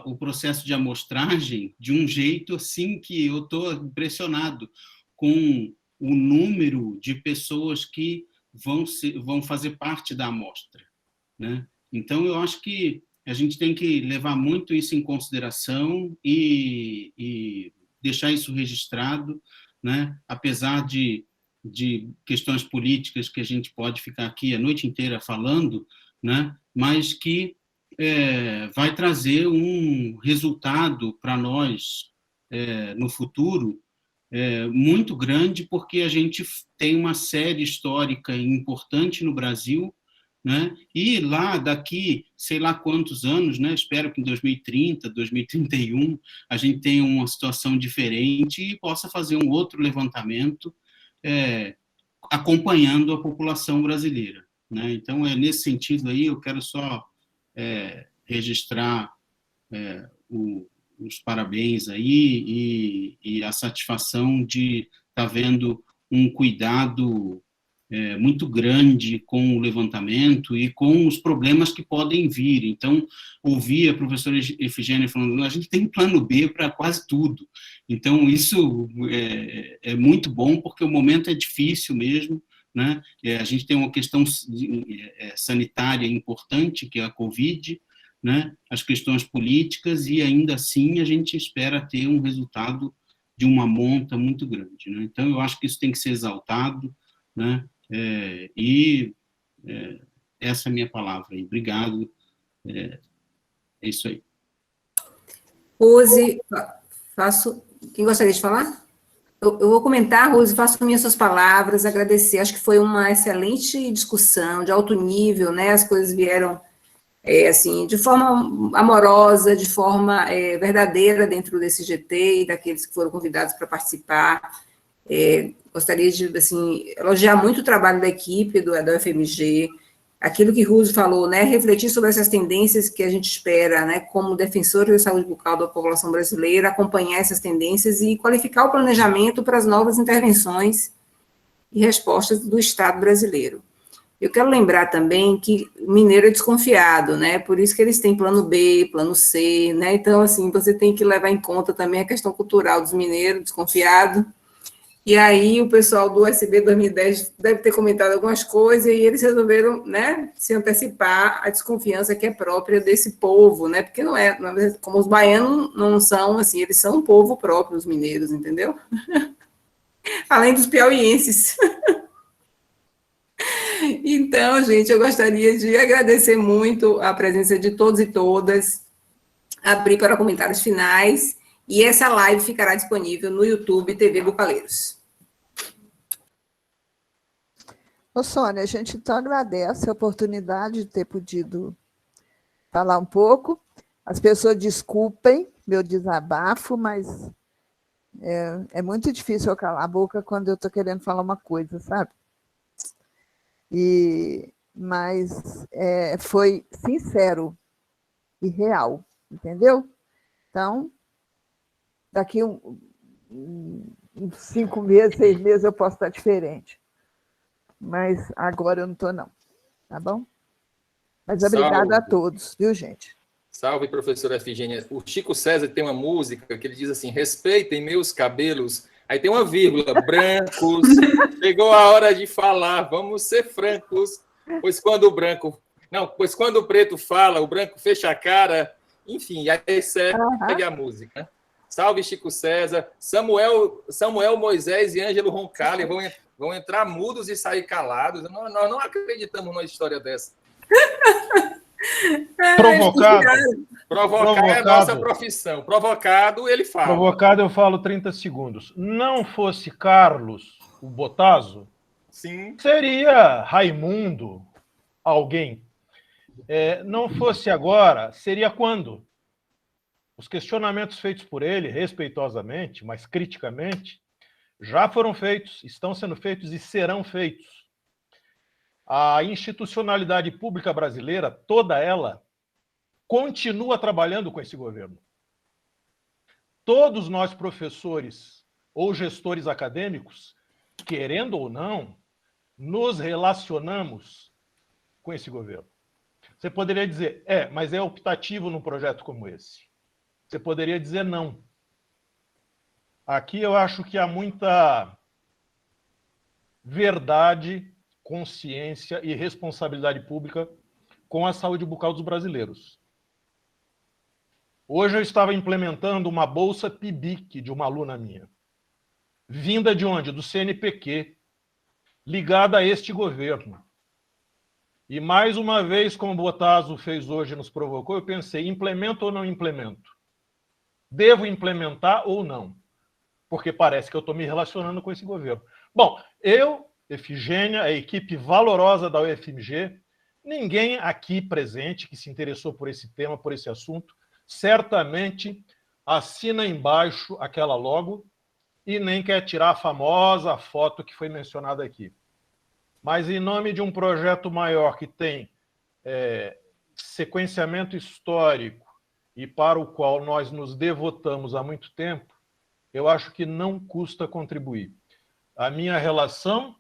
o processo de amostragem de um jeito assim que eu estou impressionado com o número de pessoas que vão fazer parte da amostra, né? Então, eu acho que a gente tem que levar muito isso em consideração e deixar isso registrado, né? Apesar de questões políticas que a gente pode ficar aqui a noite inteira falando, né? Mas que vai trazer um resultado para nós no futuro muito grande, porque a gente tem uma série histórica importante no Brasil, né? E lá daqui, sei lá quantos anos, né? Espero que em 2030, 2031, a gente tenha uma situação diferente e possa fazer um outro levantamento acompanhando a população brasileira, né? Então, nesse sentido aí, eu quero só registrar os parabéns aí e a satisfação de estar vendo um cuidado muito grande com o levantamento e com os problemas que podem vir. Então, ouvi a professora Efigênia falando, a gente tem plano B para quase tudo. Então, isso é muito bom, porque o momento é difícil mesmo, né? A gente tem uma questão sanitária importante, que é a Covid, né? As questões políticas, e ainda assim a gente espera ter um resultado de uma monta muito grande, né? Então, eu acho que isso tem que ser exaltado, né? Essa é a minha palavra aí. Obrigado. É isso aí. Rose, quem gostaria de falar? Eu vou comentar, Rose, faço minhas suas palavras, agradecer. Acho que foi uma excelente discussão, de alto nível, né? As coisas vieram assim, de forma amorosa, de forma verdadeira dentro desse GT e daqueles que foram convidados para participar. Gostaria de, assim, elogiar muito o trabalho da equipe da UFMG, aquilo que Ruse falou, né, refletir sobre essas tendências que a gente espera, né, como defensor da saúde bucal da população brasileira, acompanhar essas tendências e qualificar o planejamento para as novas intervenções e respostas do Estado brasileiro. Eu quero lembrar também que o mineiro é desconfiado, né, por isso que eles têm plano B, plano C, né, então, assim, você tem que levar em conta também a questão cultural dos mineiros, desconfiado. E aí o pessoal do SB 2010 deve ter comentado algumas coisas e eles resolveram, né, se antecipar à desconfiança que é própria desse povo, né? Porque não é como os baianos não são assim, eles são um povo próprio, os mineiros, entendeu? Além dos piauienses. Então, gente, eu gostaria de agradecer muito a presença de todos e todas, abrir para comentários finais, e essa live ficará disponível no YouTube TV Bucaleiros. Ô, Sônia, a gente então agradece a oportunidade de ter podido falar um pouco. As pessoas desculpem meu desabafo, mas é muito difícil eu calar a boca quando eu estou querendo falar uma coisa, sabe? Mas foi sincero e real, entendeu? Então, daqui 5 meses, 6 meses, eu posso estar diferente. Mas agora eu não estou, não. Tá bom? Mas obrigada a todos, viu, gente? Salve, professora Efigênia. O Chico César tem uma música que ele diz assim, respeitem meus cabelos. Aí tem uma vírgula, brancos. Chegou a hora de falar, vamos ser francos. Pois quando o preto fala, o branco fecha a cara. Enfim, aí segue a música, né? Salve, Chico César. Samuel Moisés e Ângelo Roncalli vão entrar mudos e sair calados. Nós não acreditamos numa história dessa. Provocar é a nossa profissão. Provocado, ele fala. Provocado, eu falo 30 segundos. Não fosse Carlos, o Botazo, sim, seria Raimundo, alguém. Não fosse agora, seria quando? Os questionamentos feitos por ele, respeitosamente, mas criticamente, já foram feitos, estão sendo feitos e serão feitos. A institucionalidade pública brasileira, toda ela, continua trabalhando com esse governo. Todos nós, professores ou gestores acadêmicos, querendo ou não, nos relacionamos com esse governo. Você poderia dizer, mas é optativo num projeto como esse. Você poderia dizer não. Aqui eu acho que há muita verdade, consciência e responsabilidade pública com a saúde bucal dos brasileiros. Hoje eu estava implementando uma bolsa PIBIC de uma aluna minha. Vinda de onde? Do CNPq, ligada a este governo. E mais uma vez, como o Botazo fez hoje, nos provocou, eu pensei, implemento ou não implemento? Devo implementar ou não? Porque parece que eu estou me relacionando com esse governo. Bom, eu, Efigênia, a equipe valorosa da UFMG, ninguém aqui presente que se interessou por esse tema, por esse assunto, certamente assina embaixo aquela logo e nem quer tirar a famosa foto que foi mencionada aqui. Mas em nome de um projeto maior que tem sequenciamento histórico e para o qual nós nos devotamos há muito tempo, eu acho que não custa contribuir. A minha relação,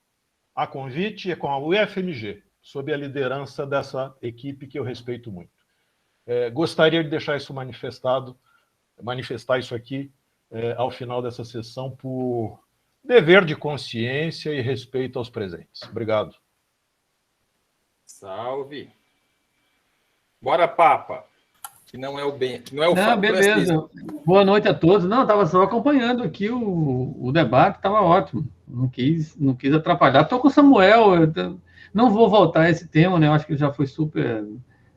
a convite, é com a UFMG, sob a liderança dessa equipe que eu respeito muito. Gostaria de deixar isso manifestar isso aqui ao final dessa sessão por dever de consciência e respeito aos presentes. Obrigado. Salve. Bora, Papa. Que não é o bem, que não é o Não, beleza. Boa noite a todos. Não, estava só acompanhando aqui o debate, estava ótimo. Não quis atrapalhar. Estou com o Samuel, não vou voltar a esse tema, né? Eu acho que já foi super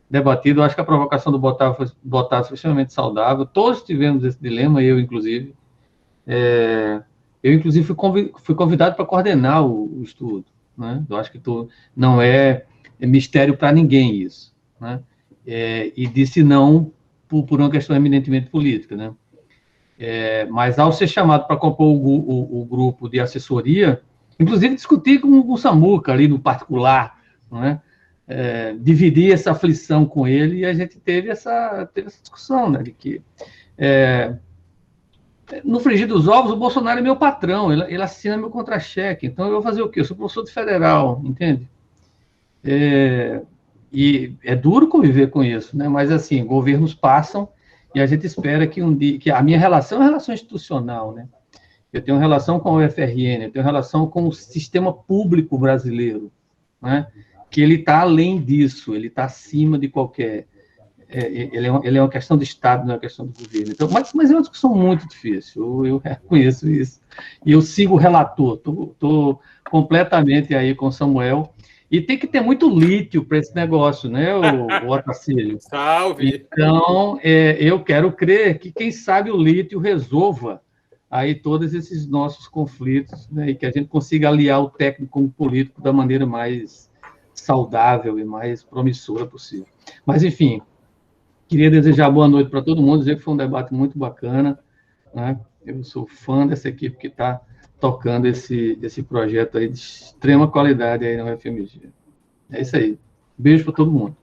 debatido. Eu acho que a provocação do Botazo foi extremamente saudável. Todos tivemos esse dilema, eu, inclusive. Eu, inclusive, fui convidado para coordenar o estudo, né? Eu acho que não é mistério para ninguém isso, né? E disse não por uma questão eminentemente política, né? Mas ao ser chamado para compor o grupo de assessoria, inclusive discuti com o Samuca ali no particular, né? Dividir essa aflição com ele e a gente teve essa discussão, né? De que no frigir dos ovos, o Bolsonaro é meu patrão, ele assina meu contra-cheque, então eu vou fazer o quê? Eu sou professor de federal, entende? E é duro conviver com isso, né? Mas, assim, governos passam e a gente espera que um dia... que a minha relação é uma relação institucional, né? eu tenho relação com a UFRN, eu tenho relação com o sistema público brasileiro, né? Que ele está além disso, ele está acima de qualquer... Ele é uma questão do Estado, não é uma questão do governo. Então, mas é uma discussão muito difícil, eu reconheço isso. E eu sigo o relator, estou completamente aí com o Samuel. E tem que ter muito lítio para esse negócio, né, o Otacílio? Salve! Então, eu quero crer que, quem sabe, o lítio resolva aí todos esses nossos conflitos, né, e que a gente consiga aliar o técnico com o político da maneira mais saudável e mais promissora possível. Mas, enfim, queria desejar boa noite para todo mundo, dizer que foi um debate muito bacana, né? Eu sou fã dessa equipe que está tocando esse projeto aí de extrema qualidade aí na UFMG. É isso aí. Beijo para todo mundo.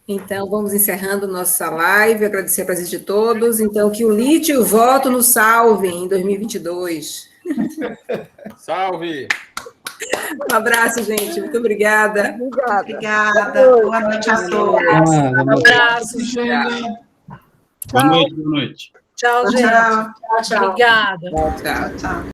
Então, vamos encerrando nossa live, agradecer a presença de todos. Então, que o lítio e o voto nos salvem em 2022. Salve! Um abraço, gente. Muito obrigada. Obrigada. Boa noite a todos. Um abraço, gente. Boa noite, boa noite. Tchau, gente. Tchau. Obrigada. Tchau.